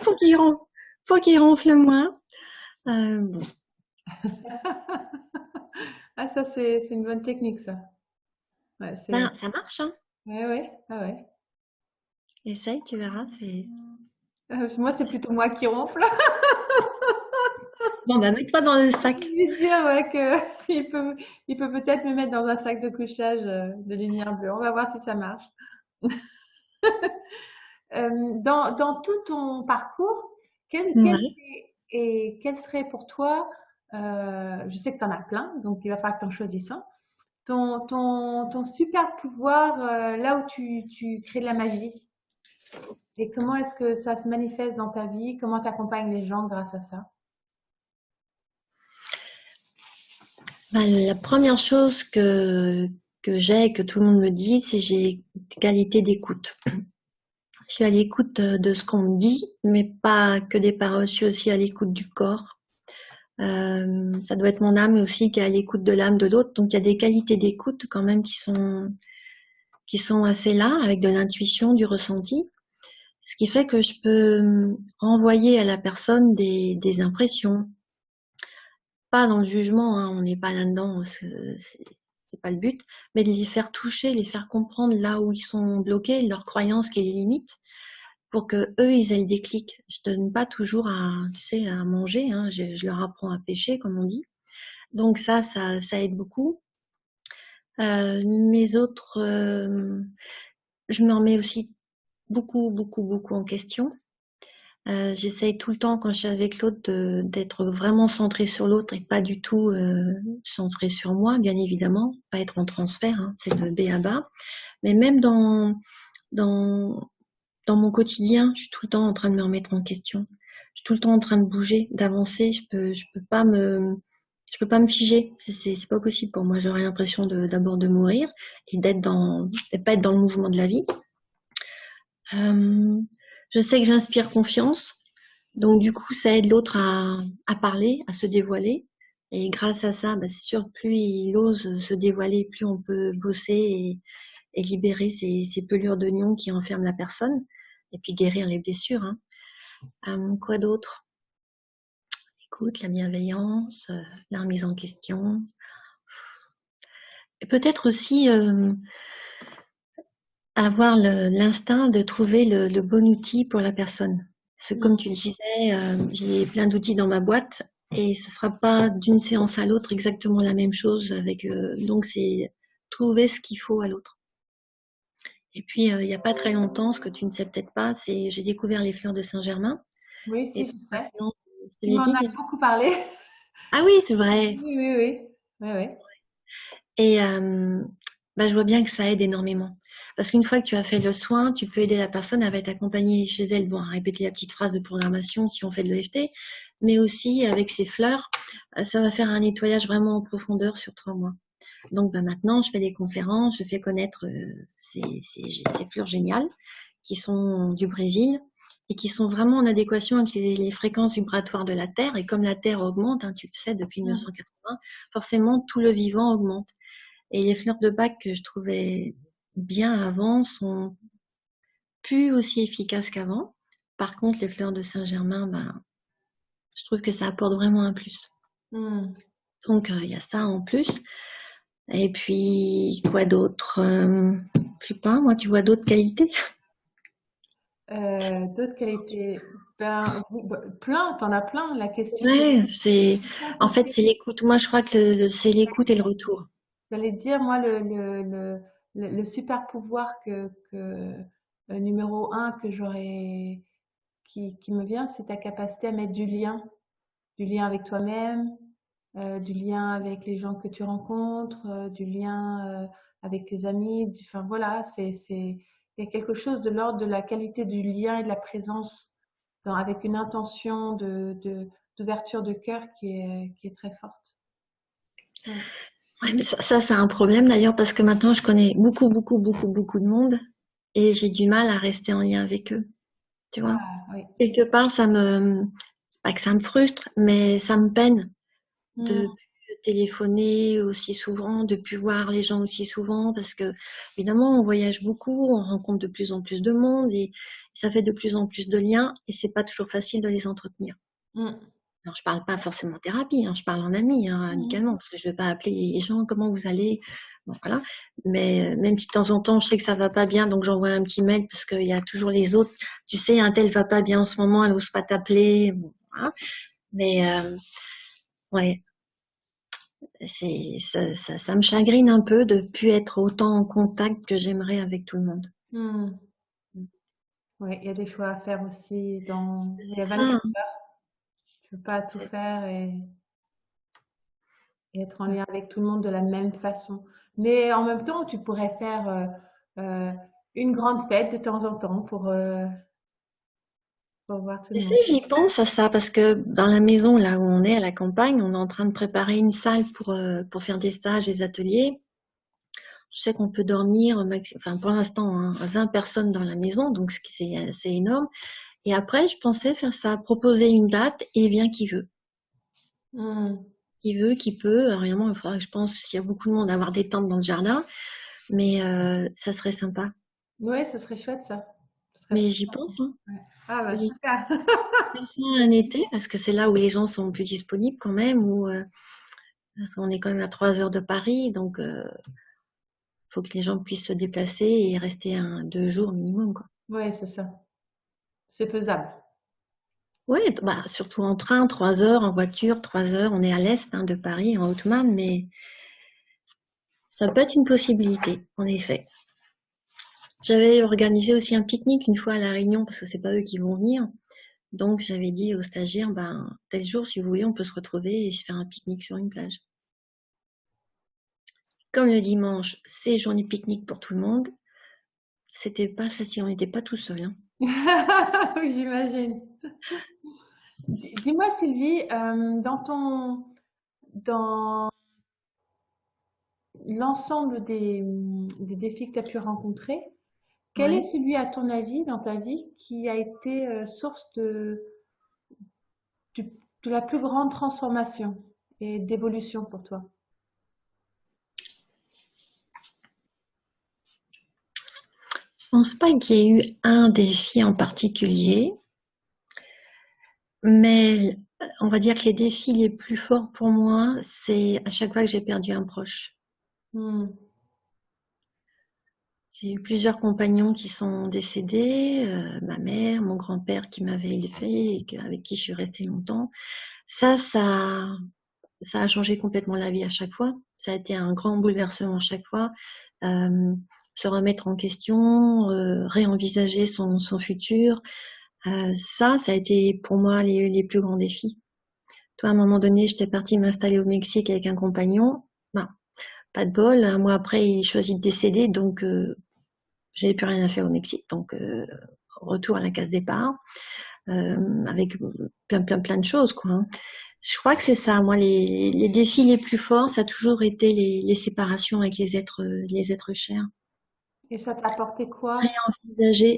pour qu'il ronfle, pour qu'il ronfle moins. Bon. Ah, ça, c'est une bonne technique, ça. Ouais, Ben, ça marche, hein. ouais, ouais. Ah ouais. Essaye, tu verras. Moi, c'est plutôt moi qui ronfle. Bon, ben, mets-toi dans le Je sac. vais dire ouais, que il peut peut-être me mettre dans un sac de couchage de lumière bleue. On va voir si ça marche. Dans tout ton parcours, Ouais. quel serait pour toi, je sais que tu en as plein, donc il va falloir que tu en choisisses un, ton super pouvoir là où tu crées de la magie. Et comment est-ce que ça se manifeste dans ta vie? Comment tu accompagnes les gens grâce à ça? Ben, la première chose que j'ai, que tout le monde me dit, c'est j'ai des qualités d'écoute. Je suis à l'écoute de ce qu'on me dit, mais pas que des paroles. Je suis aussi à l'écoute du corps. Ça doit être mon âme aussi qui est à l'écoute de l'âme de l'autre. Donc il y a des qualités d'écoute quand même qui sont assez là, avec de l'intuition, du ressenti. Ce qui fait que je peux renvoyer à la personne des impressions. Pas dans le jugement, hein, on n'est pas là-dedans, c'est pas le but, mais de les faire toucher, les faire comprendre là où ils sont bloqués, leurs croyances et les limites, pour que eux ils aient le déclic. Je donne pas toujours tu sais, à manger, hein, je leur apprends à pêcher, comme on dit. Donc ça aide beaucoup. Mes autres, je me remets aussi beaucoup en question. J'essaye tout le temps quand je suis avec l'autre d'être vraiment centrée sur l'autre et pas du tout centrée sur moi, bien évidemment, pas être en transfert, hein, c'est de B à bas. Mais même dans dans mon quotidien, je suis tout le temps en train de me remettre en question. Je suis tout le temps en train de bouger, d'avancer. Je peux pas me figer. C'est pas possible pour moi. J'aurais l'impression d'abord de mourir et de pas être dans le mouvement de la vie. Euh, je sais que j'inspire confiance. Donc du coup, ça aide l'autre à parler, à se dévoiler. Et grâce à ça, bah, c'est sûr, plus il ose se dévoiler, plus on peut bosser et libérer ces pelures d'oignon qui enferment la personne. Et puis guérir les blessures. Hein. Quoi d'autre? Écoute, la bienveillance, la remise en question. Et peut-être aussi avoir l'instinct de trouver le bon outil pour la personne. Parce que comme tu le disais, j'ai plein d'outils dans ma boîte et ce sera pas d'une séance à l'autre exactement la même chose. Donc c'est trouver ce qu'il faut à l'autre. Et puis il n'y a pas très longtemps, ce que tu ne sais peut-être pas, c'est j'ai découvert les fleurs de Saint-Germain. Oui, Et si, je sais. maintenant, je te Tu l'ai m'en dit as déjà. beaucoup parlé. Ah oui, c'est vrai. Oui, oui, oui. Oui, oui. Et bah, je vois bien que ça aide énormément. Parce qu'une fois que tu as fait le soin, tu peux aider la personne, elle va t'accompagner chez elle, bon, à répéter la petite phrase de programmation si on fait de l'EFT, mais aussi avec ses fleurs, ça va faire un nettoyage vraiment en profondeur sur 3 mois. Donc bah, maintenant, je fais des conférences, je fais connaître ces fleurs géniales qui sont du Brésil et qui sont vraiment en adéquation avec les fréquences vibratoires de la Terre. Et comme la Terre augmente, hein, tu le sais, depuis Mm. 1980, forcément, tout le vivant augmente. Et les fleurs de Bach que je trouvais bien avant sont plus aussi efficaces qu'avant. Par contre, les fleurs de Saint-Germain, ben, je trouve que ça apporte vraiment un plus. Mm. Donc, il y a ça en plus. Et puis, quoi d'autre je sais pas, moi, tu vois d'autres qualités? D'autres qualités. Ben, oui, plein, t'en as plein. La question que Ouais, en fait, c'était, c'est l'écoute. Moi, je crois que c'est l'écoute et le retour. j'allais dire, moi, le super pouvoir numéro un que j'aurais, qui me vient, c'est ta capacité à mettre du lien avec toi-même, du lien avec les gens que tu rencontres, du lien avec tes amis. Enfin voilà, il y a quelque chose de l'ordre de la qualité du lien et de la présence avec une intention d'ouverture de cœur qui est très forte. Ouais. Ouais, mais ça, c'est un problème d'ailleurs parce que maintenant, je connais beaucoup, beaucoup, beaucoup, beaucoup de monde et j'ai du mal à rester en lien avec eux. Tu vois? Ah oui. Quelque part, c'est pas que ça me frustre, mais ça me peine de Mm, plus téléphoner aussi souvent, de plus voir les gens aussi souvent, parce que évidemment, on voyage beaucoup, on rencontre de plus en plus de monde et ça fait de plus en plus de liens et c'est pas toujours facile de les entretenir. mm, Alors, je parle pas forcément thérapie, hein, je parle en ami, hein, mm, amicalement, parce que je vais pas appeler les gens, comment vous allez? Bon, voilà. Mais même si de temps en temps, je sais que ça va pas bien, donc j'envoie un petit mail parce qu'il y a toujours les autres. Tu sais, un tel va pas bien en ce moment, elle n'ose pas t'appeler. Bon, voilà. Mais ouais, ça me chagrine un peu de plus être autant en contact que j'aimerais avec tout le monde. mm. Ouais, il y a des choix à faire aussi il y a C'est ça, 24 hein. heures. Tu peux pas tout faire et être en lien avec tout le monde de la même façon. Mais en même temps, tu pourrais faire euh, une grande fête de temps en temps pour voir tout Tu le sais, monde. j'y pense à ça parce que dans la maison là où on est à la campagne, on est en train de préparer une salle pour faire des stages, des ateliers. Je sais qu'on peut dormir, enfin pour l'instant, hein, 20 personnes dans la maison, donc c'est énorme. Et après, je pensais faire ça, proposer une date et vient qui veut. Hmm. Qui veut, qui peut. Alors, évidemment, il faudra, je pense, s'il y a beaucoup de monde, avoir des tentes dans le jardin, mais ça serait sympa. Ouais, ce serait chouette ça. Ce serait Mais très j'y sympa. pense, hein. Ouais. Ah bah J'y super. pense un été parce que c'est là où les gens sont plus disponibles quand même, parce qu'on est quand même à 3 heures de Paris, donc faut que les gens puissent se déplacer et rester 2 jours minimum, quoi. Ouais, c'est ça. C'est faisable. Ouais, bah, surtout en train, 3 heures, en voiture, 3 heures. On est à l'est hein, de Paris, en Haute-Marne, mais ça peut être une possibilité, en effet. J'avais organisé aussi un pique-nique une fois à La Réunion, parce que c'est pas eux qui vont venir. Donc, j'avais dit aux stagiaires, ben, tel jour, si vous voulez, on peut se retrouver et se faire un pique-nique sur une plage. Comme le dimanche, c'est journée pique-nique pour tout le monde, c'était pas facile, on n'était pas tout seul, hein. Oui, j'imagine. Dis-moi Sylvie, dans l'ensemble des défis que tu as pu rencontrer, quel est Ouais. celui, à ton avis, dans ta vie, qui a été source du- de la plus grande transformation et d'évolution pour toi? Je pense pas qu'il y ait eu un défi en particulier, mais on va dire que les défis les plus forts pour moi, c'est à chaque fois que j'ai perdu un proche. Hmm. J'ai eu plusieurs compagnons qui sont décédés, ma mère, mon grand-père qui m'avait élevée et avec qui je suis restée longtemps. Ça a changé complètement la vie à chaque fois. Ça a été un grand bouleversement à chaque fois. Euh, Se remettre en question, réenvisager son futur. Ça a été pour moi les plus grands défis. Toi, à un moment donné, j'étais partie m'installer au Mexique avec un compagnon. Ben, pas de bol. Un mois après, il choisit de décéder, donc j'avais plus rien à faire au Mexique. Donc, retour à la case départ, avec plein de choses, quoi. Hein. Je crois que c'est ça. Moi, les défis les plus forts, ça a toujours été les séparations avec les êtres chers. Et ça t'a apporté quoi?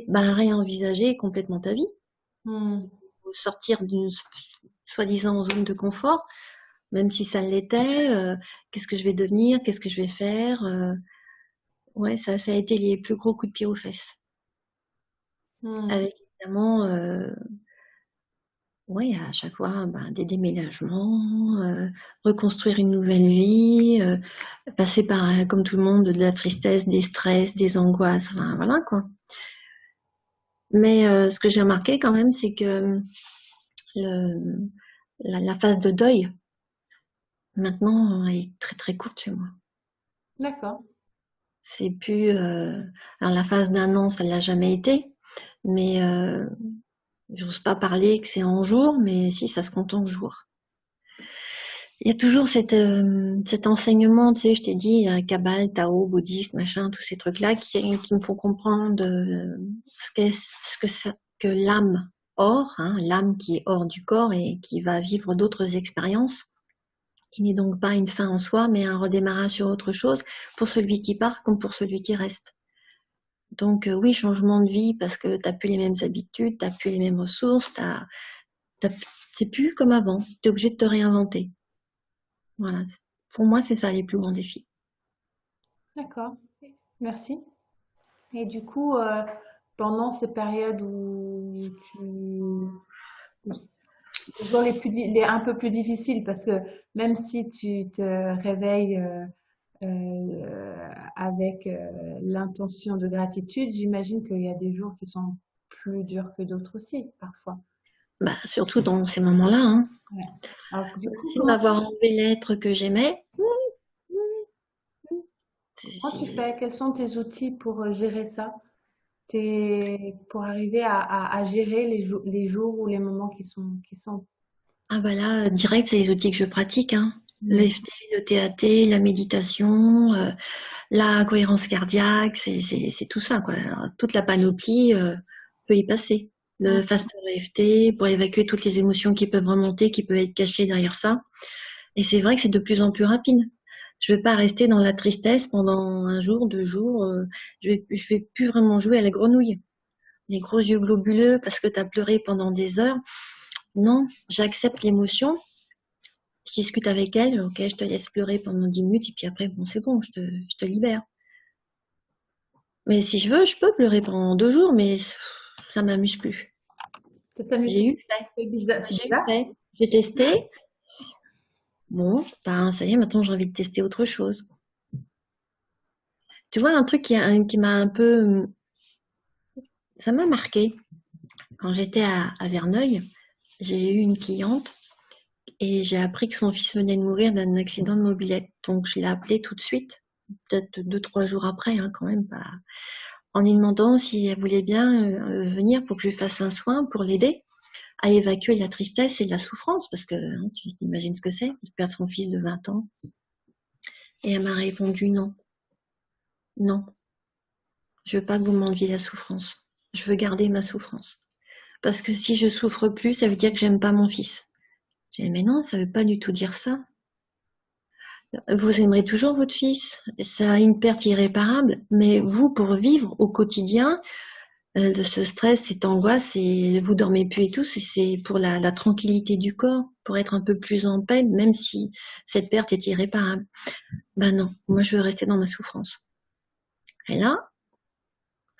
Réenvisager complètement ta vie. Hmm. Sortir d'une soi-disant zone de confort, même si ça l'était. Qu'est-ce que je vais devenir? Qu'est-ce que je vais faire? Ouais, ça a été les plus gros coups de pied aux fesses. Hmm. Avec évidemment, ouais, à chaque fois, des déménagements, reconstruire une nouvelle vie, passer par, comme tout le monde, de la tristesse, des stress, des angoisses, enfin voilà quoi. Mais ce que j'ai remarqué quand même, c'est que le, la phase de deuil, maintenant, est très très courte chez moi. D'accord. C'est plus, alors la phase d'un an, ça l'a jamais été, mais j'ose pas parler que c'est en jours, mais si, ça se compte en jours. Il y a toujours cet enseignement, tu sais, je t'ai dit, Kabbale, Tao, bouddhisme, machin, tous ces trucs-là qui me font comprendre que l'âme hors, hein, l'âme qui est hors du corps et qui va vivre d'autres expériences, qui n'est donc pas une fin en soi, mais un redémarrage sur autre chose pour celui qui part comme pour celui qui reste. Donc oui, changement de vie parce que t'as plus les mêmes habitudes, t'as plus les mêmes ressources, t'as- c'est plus comme avant. T'es obligé de te réinventer. Voilà. Pour moi, c'est ça les plus grands défis. D'accord. Merci. Et du coup, pendant ces périodes où les jours les un peu plus difficiles, parce que même si tu te réveilles avec l'intention de gratitude, j'imagine qu'il y a des jours qui sont plus durs que d'autres aussi, parfois. Surtout dans ces moments-là, hein. Ouais. Alors, du coup, C'est m'avoir enlevé l'être que j'aimais. comment tu c'est- fais? Quels sont tes outils pour gérer ça? Pour arriver à gérer les jours ou les moments qui sont. Ah bah là, direct, c'est les outils que je pratique, hein. Hmm. L'EFT, le TAT, la méditation, la cohérence cardiaque, c'est tout ça, quoi. Alors, toute la panoplie peut y passer. Le Hmm. faster EFT pour évacuer toutes les émotions qui peuvent remonter, qui peuvent être cachées derrière ça. Et c'est vrai que c'est de plus en plus rapide. Je vais pas rester dans la tristesse pendant un jour, 2 jours. Je vais plus vraiment jouer à la grenouille. Les gros yeux globuleux parce que tu as pleuré pendant des heures. Non, j'accepte l'émotion. Je discute avec elle. Ok, je te laisse pleurer pendant 10 minutes et puis après, bon, c'est bon, je te libère. Mais si je veux, je peux pleurer pendant 2 jours, mais ça m'amuse plus. Ça t'amuse J'ai pas? eu fait. C'est bizarre, c'est J'ai eu bizarre. fait. J'ai testé. Bon, ça y est, maintenant j'ai envie de tester autre chose. Tu vois, un truc qui m'a un peu, ça m'a marqué. Quand j'étais à Verneuil, j'ai eu une cliente et j'ai appris que son fils venait de mourir d'un accident de mobilette. Donc je l'ai appelée tout de suite, peut-être 2, 3 jours après, hein, quand même, pas, en lui demandant si elle voulait bien venir pour que je lui fasse un soin pour l'aider à évacuer la tristesse et la souffrance, parce que hein, tu imagines ce que c'est de perdre son fils de 20 ans. Et elle m'a répondu non, non, je veux pas que vous m'enleviez la souffrance. Je veux garder ma souffrance. Parce que si je souffre plus, ça veut dire que j'aime pas mon fils. J'ai dit, mais non, ça veut pas du tout dire ça. Vous aimerez toujours votre fils. Ça a une perte irréparable. Mais vous, pour vivre au quotidien, de ce stress, cette angoisse, et vous dormez plus et tout, c'est pour la tranquillité du corps, pour être un peu plus en paix, même si cette perte est irréparable. Ben non, moi je veux rester dans ma souffrance. Et là,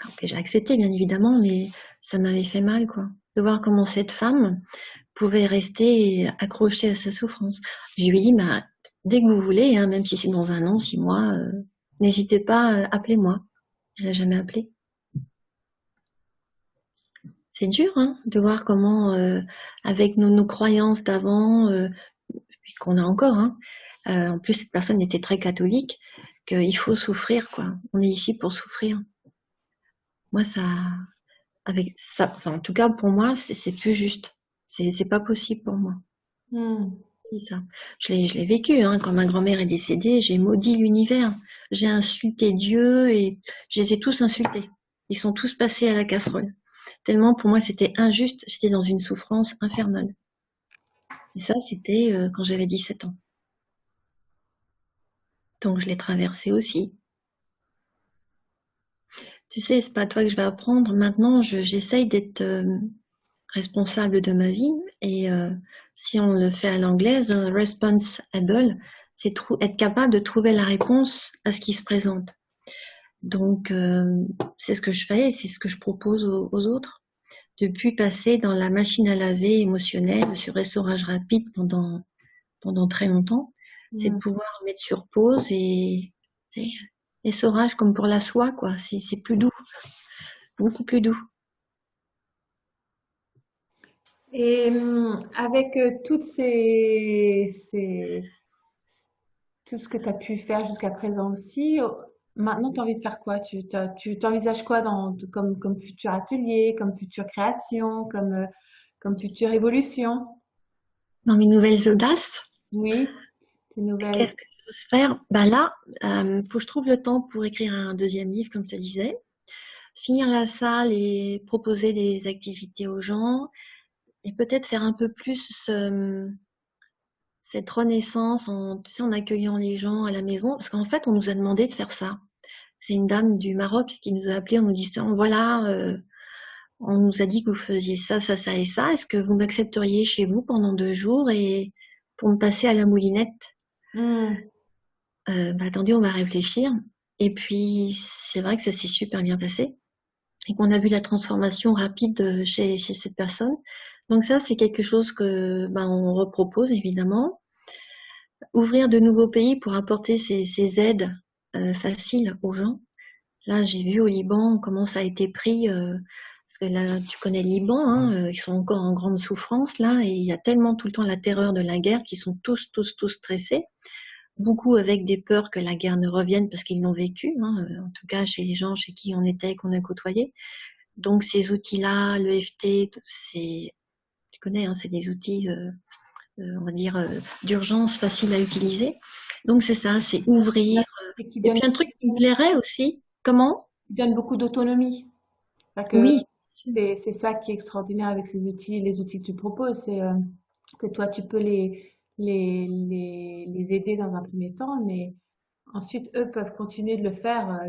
alors que j'ai accepté bien évidemment, mais ça m'avait fait mal, quoi. De voir comment cette femme pouvait rester accrochée à sa souffrance. Je lui ai dit, bah, dès que vous voulez, hein, même si c'est dans un an, 6 mois, n'hésitez pas, appelez-moi. Elle n'a jamais appelé. C'est dur, hein, de voir comment, avec nos croyances d'avant, qu'on a encore, hein, en plus cette personne était très catholique, qu'il faut souffrir, quoi. On est ici pour souffrir. Moi, avec ça, enfin, en tout cas pour moi, c'est plus juste. C'est pas possible pour moi. Hmm. oui, ça. Je l'ai vécu, hein. Quand ma grand-mère est décédée, j'ai maudit l'univers. J'ai insulté Dieu et je les ai tous insultés. Ils sont tous passés à la casserole. Tellement pour moi c'était injuste, j'étais dans une souffrance infernale. Et ça, c'était quand j'avais 17 ans. Donc je l'ai traversé aussi. Tu sais, c'est pas à toi que je vais apprendre. Maintenant, j'essaye d'être responsable de ma vie. Et si on le fait à l'anglaise, responsible, c'est être capable de trouver la réponse à ce qui se présente. Donc, c'est ce que je fais et c'est ce que je propose aux autres. Depuis passer dans la machine à laver émotionnelle sur essorage rapide pendant très longtemps, c'est de Mm. pouvoir mettre sur pause et essorage comme pour la soie, quoi. C'est plus doux, beaucoup plus doux. Et avec tout ce que tu as pu faire jusqu'à présent aussi, maintenant tu as envie de faire quoi? Tu t'envisages quoi comme futur atelier, comme future création, comme future évolution? Dans mes nouvelles audaces, Oui, tes nouvelles. qu'est-ce que je peux faire? Bah là, faut que je trouve le temps pour écrire un deuxième livre, comme je te disais, finir la salle et proposer des activités aux gens, et peut-être faire un peu plus cette renaissance en, tu sais, en accueillant les gens à la maison, parce qu'en fait, on nous a demandé de faire ça. C'est une dame du Maroc qui nous a appelé, on nous dit voilà, on nous a dit que vous faisiez ça, ça, ça et ça. Est-ce que vous m'accepteriez chez vous pendant 2 jours et pour me passer à la moulinette? Hmm. Bah, attendez, on va réfléchir. Et puis, c'est vrai que ça s'est super bien passé et qu'on a vu la transformation rapide chez cette personne. Donc ça, c'est quelque chose que ben, on repropose évidemment. Ouvrir de nouveaux pays pour apporter ces aides faciles aux gens. Là, j'ai vu au Liban comment ça a été pris, parce que là, tu connais le Liban, hein, ils sont encore en grande souffrance là, et il y a tellement tout le temps la terreur de la guerre qu'ils sont tous stressés. Beaucoup avec des peurs que la guerre ne revienne parce qu'ils l'ont vécu, hein, en tout cas chez les gens chez qui on était, qu'on a côtoyé. Donc ces outils-là, le FT, tu connais, hein, c'est des outils, on va dire, d'urgence faciles à utiliser. Donc c'est ça, c'est ouvrir. Et Et puis un truc qui me plairait aussi, comment? qui donne beaucoup d'autonomie. Parce que Oui, c'est ça qui est extraordinaire avec ces outils, les outils que tu proposes, c'est que toi, tu peux les aider dans un premier temps, mais ensuite, eux peuvent continuer de le faire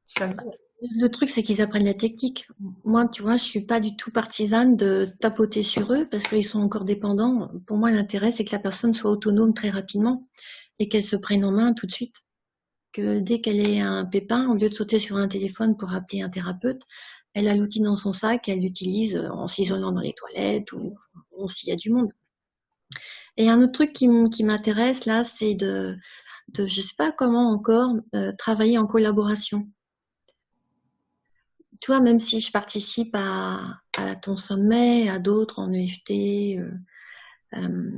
chaque jour. le truc, c'est qu'ils apprennent la technique. Moi, tu vois, je suis pas du tout partisane de tapoter sur eux parce qu'ils sont encore dépendants. Pour moi, l'intérêt, c'est que la personne soit autonome très rapidement et qu'elle se prenne en main tout de suite. Que dès qu'elle ait un pépin, au lieu de sauter sur un téléphone pour appeler un thérapeute, elle a l'outil dans son sac, elle l'utilise en s'isolant dans les toilettes ou s'il y a du monde. Et un autre truc qui m'intéresse là, c'est je sais pas comment encore, travailler en collaboration. Tu vois, même si je participe à ton sommet, à d'autres en EFT, euh,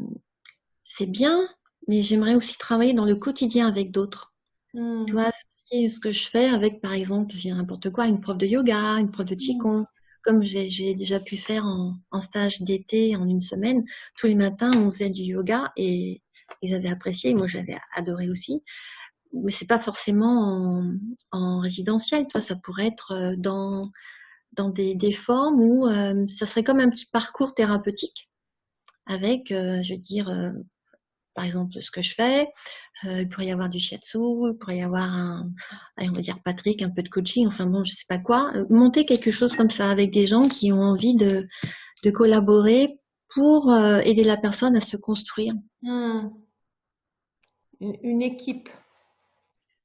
c'est bien, mais j'aimerais aussi travailler dans le quotidien avec d'autres. Tu Hmm, vois, associer ce que je fais avec, par exemple, je dis n'importe quoi, une prof de yoga, une prof de hmm, qigong, comme j'ai déjà pu faire en stage d'été en une semaine. Tous les matins, on faisait du yoga et ils avaient apprécié, moi j'avais adoré aussi. Mais c'est pas forcément en résidentiel, toi, ça pourrait être dans des formes où ça serait comme un petit parcours thérapeutique avec, je veux dire, par exemple, ce que je fais. Il pourrait y avoir du shiatsu, il pourrait y avoir allez, on va dire Patrick, un peu de coaching, enfin bon, je sais pas quoi. Monter quelque chose comme ça avec des gens qui ont envie de collaborer pour aider la personne à se construire. hmm. Une équipe.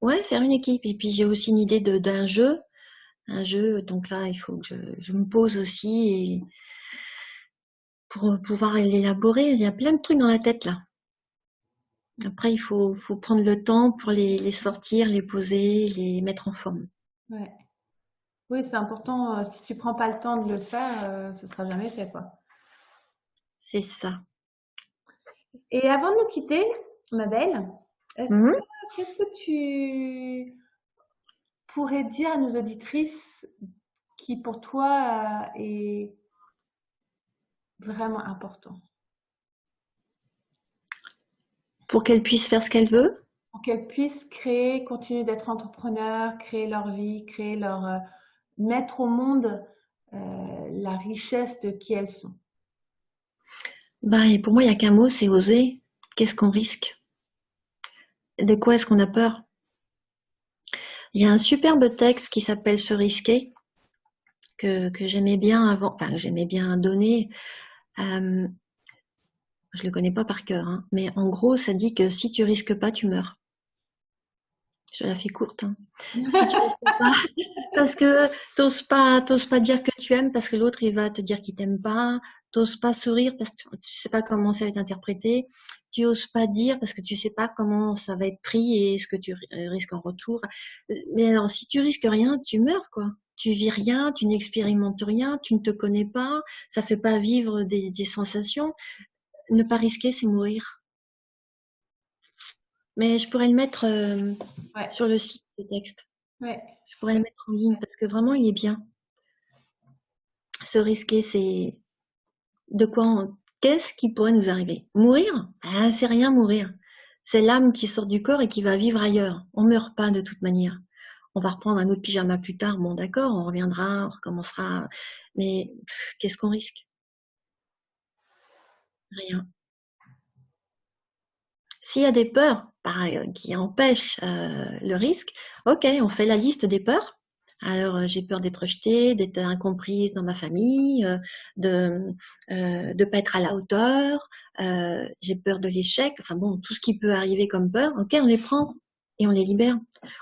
Ouais, faire une équipe. Et puis j'ai aussi une idée d'un jeu. Un jeu, donc là, il faut que je me pose aussi pour pouvoir l'élaborer. Il y a plein de trucs dans la tête là. Après, faut prendre le temps pour les sortir, les poser, les mettre en forme. Ouais. Oui, c'est important. Si tu prends pas le temps de le faire, ce sera jamais fait, quoi. C'est ça. Et avant de nous quitter, ma belle, est-ce que, Mhm. qu'est-ce que tu pourrais dire à nos auditrices qui, pour toi, est vraiment important? pour qu'elle puisse faire ce qu'elle veut. pour qu'elles puissent créer, continuer d'être entrepreneurs, créer leur vie, créer leur, mettre au monde la richesse de qui elles sont. Ben, et pour moi, il n'y a qu'un mot, c'est oser. Qu'est-ce qu'on risque? De quoi est-ce qu'on a peur? Il y a un superbe texte qui s'appelle Se risquer, que j'aimais bien avant, enfin, que j'aimais bien donner. Je le connais pas par cœur, hein, mais en gros, ça dit que si tu risques pas, tu meurs. Je la fais courte, hein. Si tu risques pas, parce que t'oses pas dire que tu aimes, parce que l'autre il va te dire qu'il t'aime pas. T'oses pas sourire parce que tu sais pas comment ça va être interprété. Tu oses pas dire parce que tu sais pas comment ça va être pris et ce que tu risques en retour. Mais alors, si tu risques rien, tu meurs, quoi. Tu vis rien, tu n'expérimentes rien, tu ne te connais pas, ça fait pas vivre des sensations. Ne pas risquer, c'est mourir. Mais je pourrais le mettre Ouais, sur le site, le texte. ouais. Je pourrais le mettre en ligne parce que vraiment, il est bien. Se risquer, c'est de quoi qu'est-ce qui pourrait nous arriver? Mourir? Ah, c'est rien mourir. C'est l'âme qui sort du corps et qui va vivre ailleurs. On meurt pas de toute manière. On va reprendre un autre pyjama plus tard. Bon, d'accord, on reviendra, on recommencera. Mais qu'est-ce qu'on risque? Rien. S'il y a des peurs qui empêchent le risque, ok, on fait la liste des peurs. Alors, j'ai peur d'être rejetée, d'être incomprise dans ma famille, de pas être à la hauteur, j'ai peur de l'échec. Enfin bon, tout ce qui peut arriver comme peur, ok, on les prend et on les libère.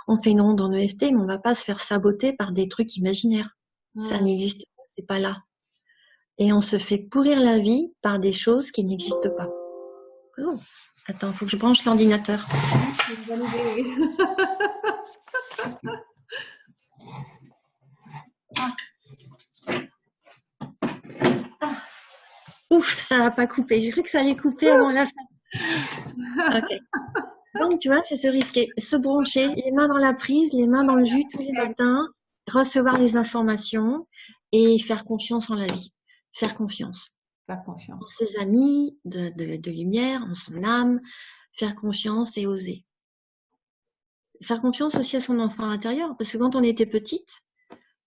On fait une ronde en EFT, mais on va pas se faire saboter par des trucs imaginaires. Ça Hmm. n'existe pas, c'est pas là. Et on se fait pourrir la vie par des choses qui n'existent pas. Oh, attends, faut que je branche l'ordinateur. C'est une bonne idée, oui. Ouf, ça va pas couper. J'ai cru que ça allait couper avant la fin. Ok. Donc, tu vois, c'est se risquer, se brancher, les mains dans la prise, les mains dans le jus tous les matins, recevoir les informations et faire confiance en la vie. Faire confiance Faire en confiance. ses amis de lumière, en son âme, faire confiance et oser. Faire confiance aussi à son enfant intérieur, parce que quand on était petite,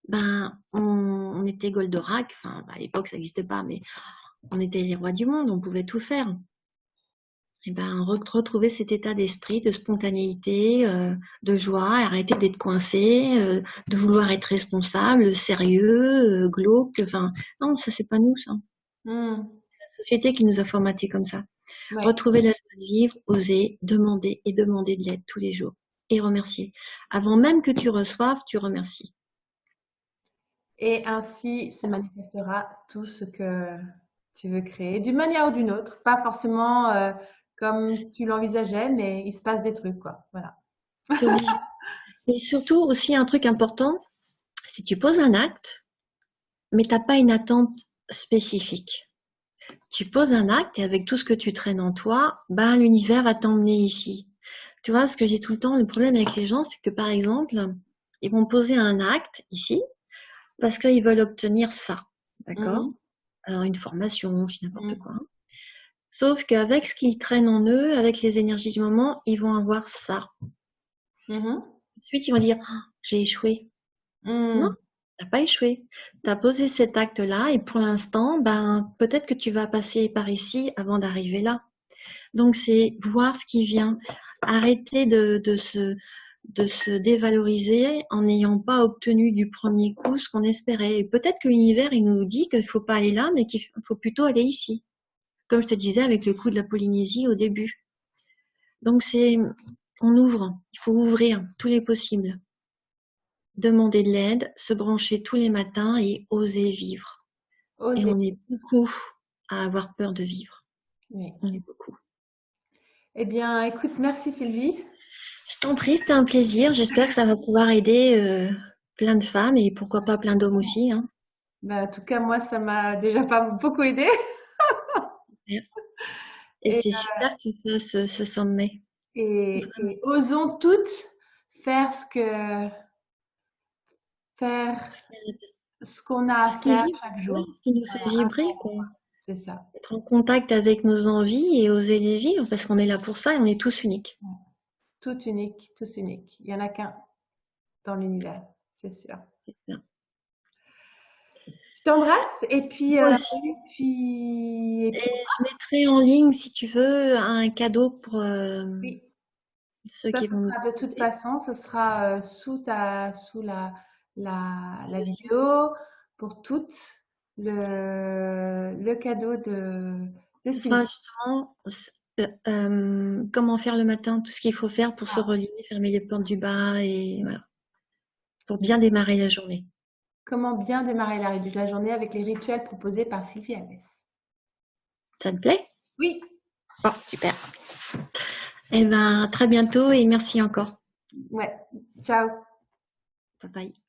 ben, on était Goldorak, enfin, à l'époque ça n'existait pas, mais on était les rois du monde, on pouvait tout faire. Et ben, retrouver cet état d'esprit, de spontanéité, de joie, arrêter d'être coincé, de vouloir être responsable, sérieux, glauque. Enfin, non, ça c'est pas nous, ça. Hmm. La société qui nous a formatés comme ça. Ouais. Retrouver la joie de vivre, oser, demander et demander de l'aide tous les jours et remercier. Avant même que tu reçoives, tu remercies. Et ainsi se manifestera tout ce que tu veux créer, d'une manière ou d'une autre. Pas forcément comme tu l'envisageais, mais il se passe des trucs, quoi. Voilà. C'est obligé. Et surtout aussi un truc important, si tu poses un acte, mais t'as pas une attente spécifique. Tu poses un acte et avec tout ce que tu traînes en toi, ben, l'univers va t'emmener ici. Tu vois, ce que j'ai tout le temps, le problème avec les gens, c'est que par exemple, ils vont poser un acte ici parce qu'ils veulent obtenir ça. D'accord? Mhm. Alors, une formation, je sais n'importe Mhm. quoi. Sauf qu'avec ce qu'ils traînent en eux, avec les énergies du moment, ils vont avoir ça. Mhm. Ensuite, ils vont dire, ah, j'ai échoué. Non, Mhm. t'as pas échoué. Tu as posé cet acte-là et pour l'instant, ben, peut-être que tu vas passer par ici avant d'arriver là. Donc, c'est voir ce qui vient. Arrêter de se dévaloriser en n'ayant pas obtenu du premier coup ce qu'on espérait. Et peut-être que l'univers, il nous dit qu'il ne faut pas aller là, mais qu'il faut plutôt aller ici. Comme je te disais avec le coup de la Polynésie au début. Donc, on ouvre. Il faut ouvrir tous les possibles. Demander de l'aide, se brancher tous les matins et oser vivre. Et Oser. on est beaucoup à avoir peur de vivre. Oui. On est beaucoup. Eh bien, écoute, merci Sylvie. Je t'en prie, c'était un plaisir. J'espère que ça va pouvoir aider plein de femmes et pourquoi pas plein d'hommes aussi, hein. Bah, en tout cas, moi, ça m'a déjà pas beaucoup aidé. Et Et, c'est super que tu fasses ce sommet. et osons toutes faire faire ce qu'on a à Ce qui faire vibre, chaque ouais, jour. ce qui nous fait Voilà. vibrer, quoi. c'est ça. Être en contact avec nos envies et oser les vivre parce qu'on est là pour ça et on est tous uniques. Tout unique, tous uniques. Il n'y en a qu'un dans l'univers, c'est sûr. C'est ça. Je t'embrasse et puis, Moi aussi. et Et puis je mettrai en ligne, si tu veux, un cadeau pour oui, ceux ça, qui ce vont nous sera de toute écouter. façon, ce sera sous la vidéo pour toutes le cadeau de Ce sera Sylvie. justement comment faire le matin, tout ce qu'il faut faire pour se Ah, relier, fermer les portes du bas et voilà, pour bien démarrer la journée. comment bien démarrer la journée avec les rituels proposés par Sylvie Alves. Ça te plaît? Oui, Bon, super. Eh ben, à très bientôt et merci encore. ouais. Ciao. Bye bye.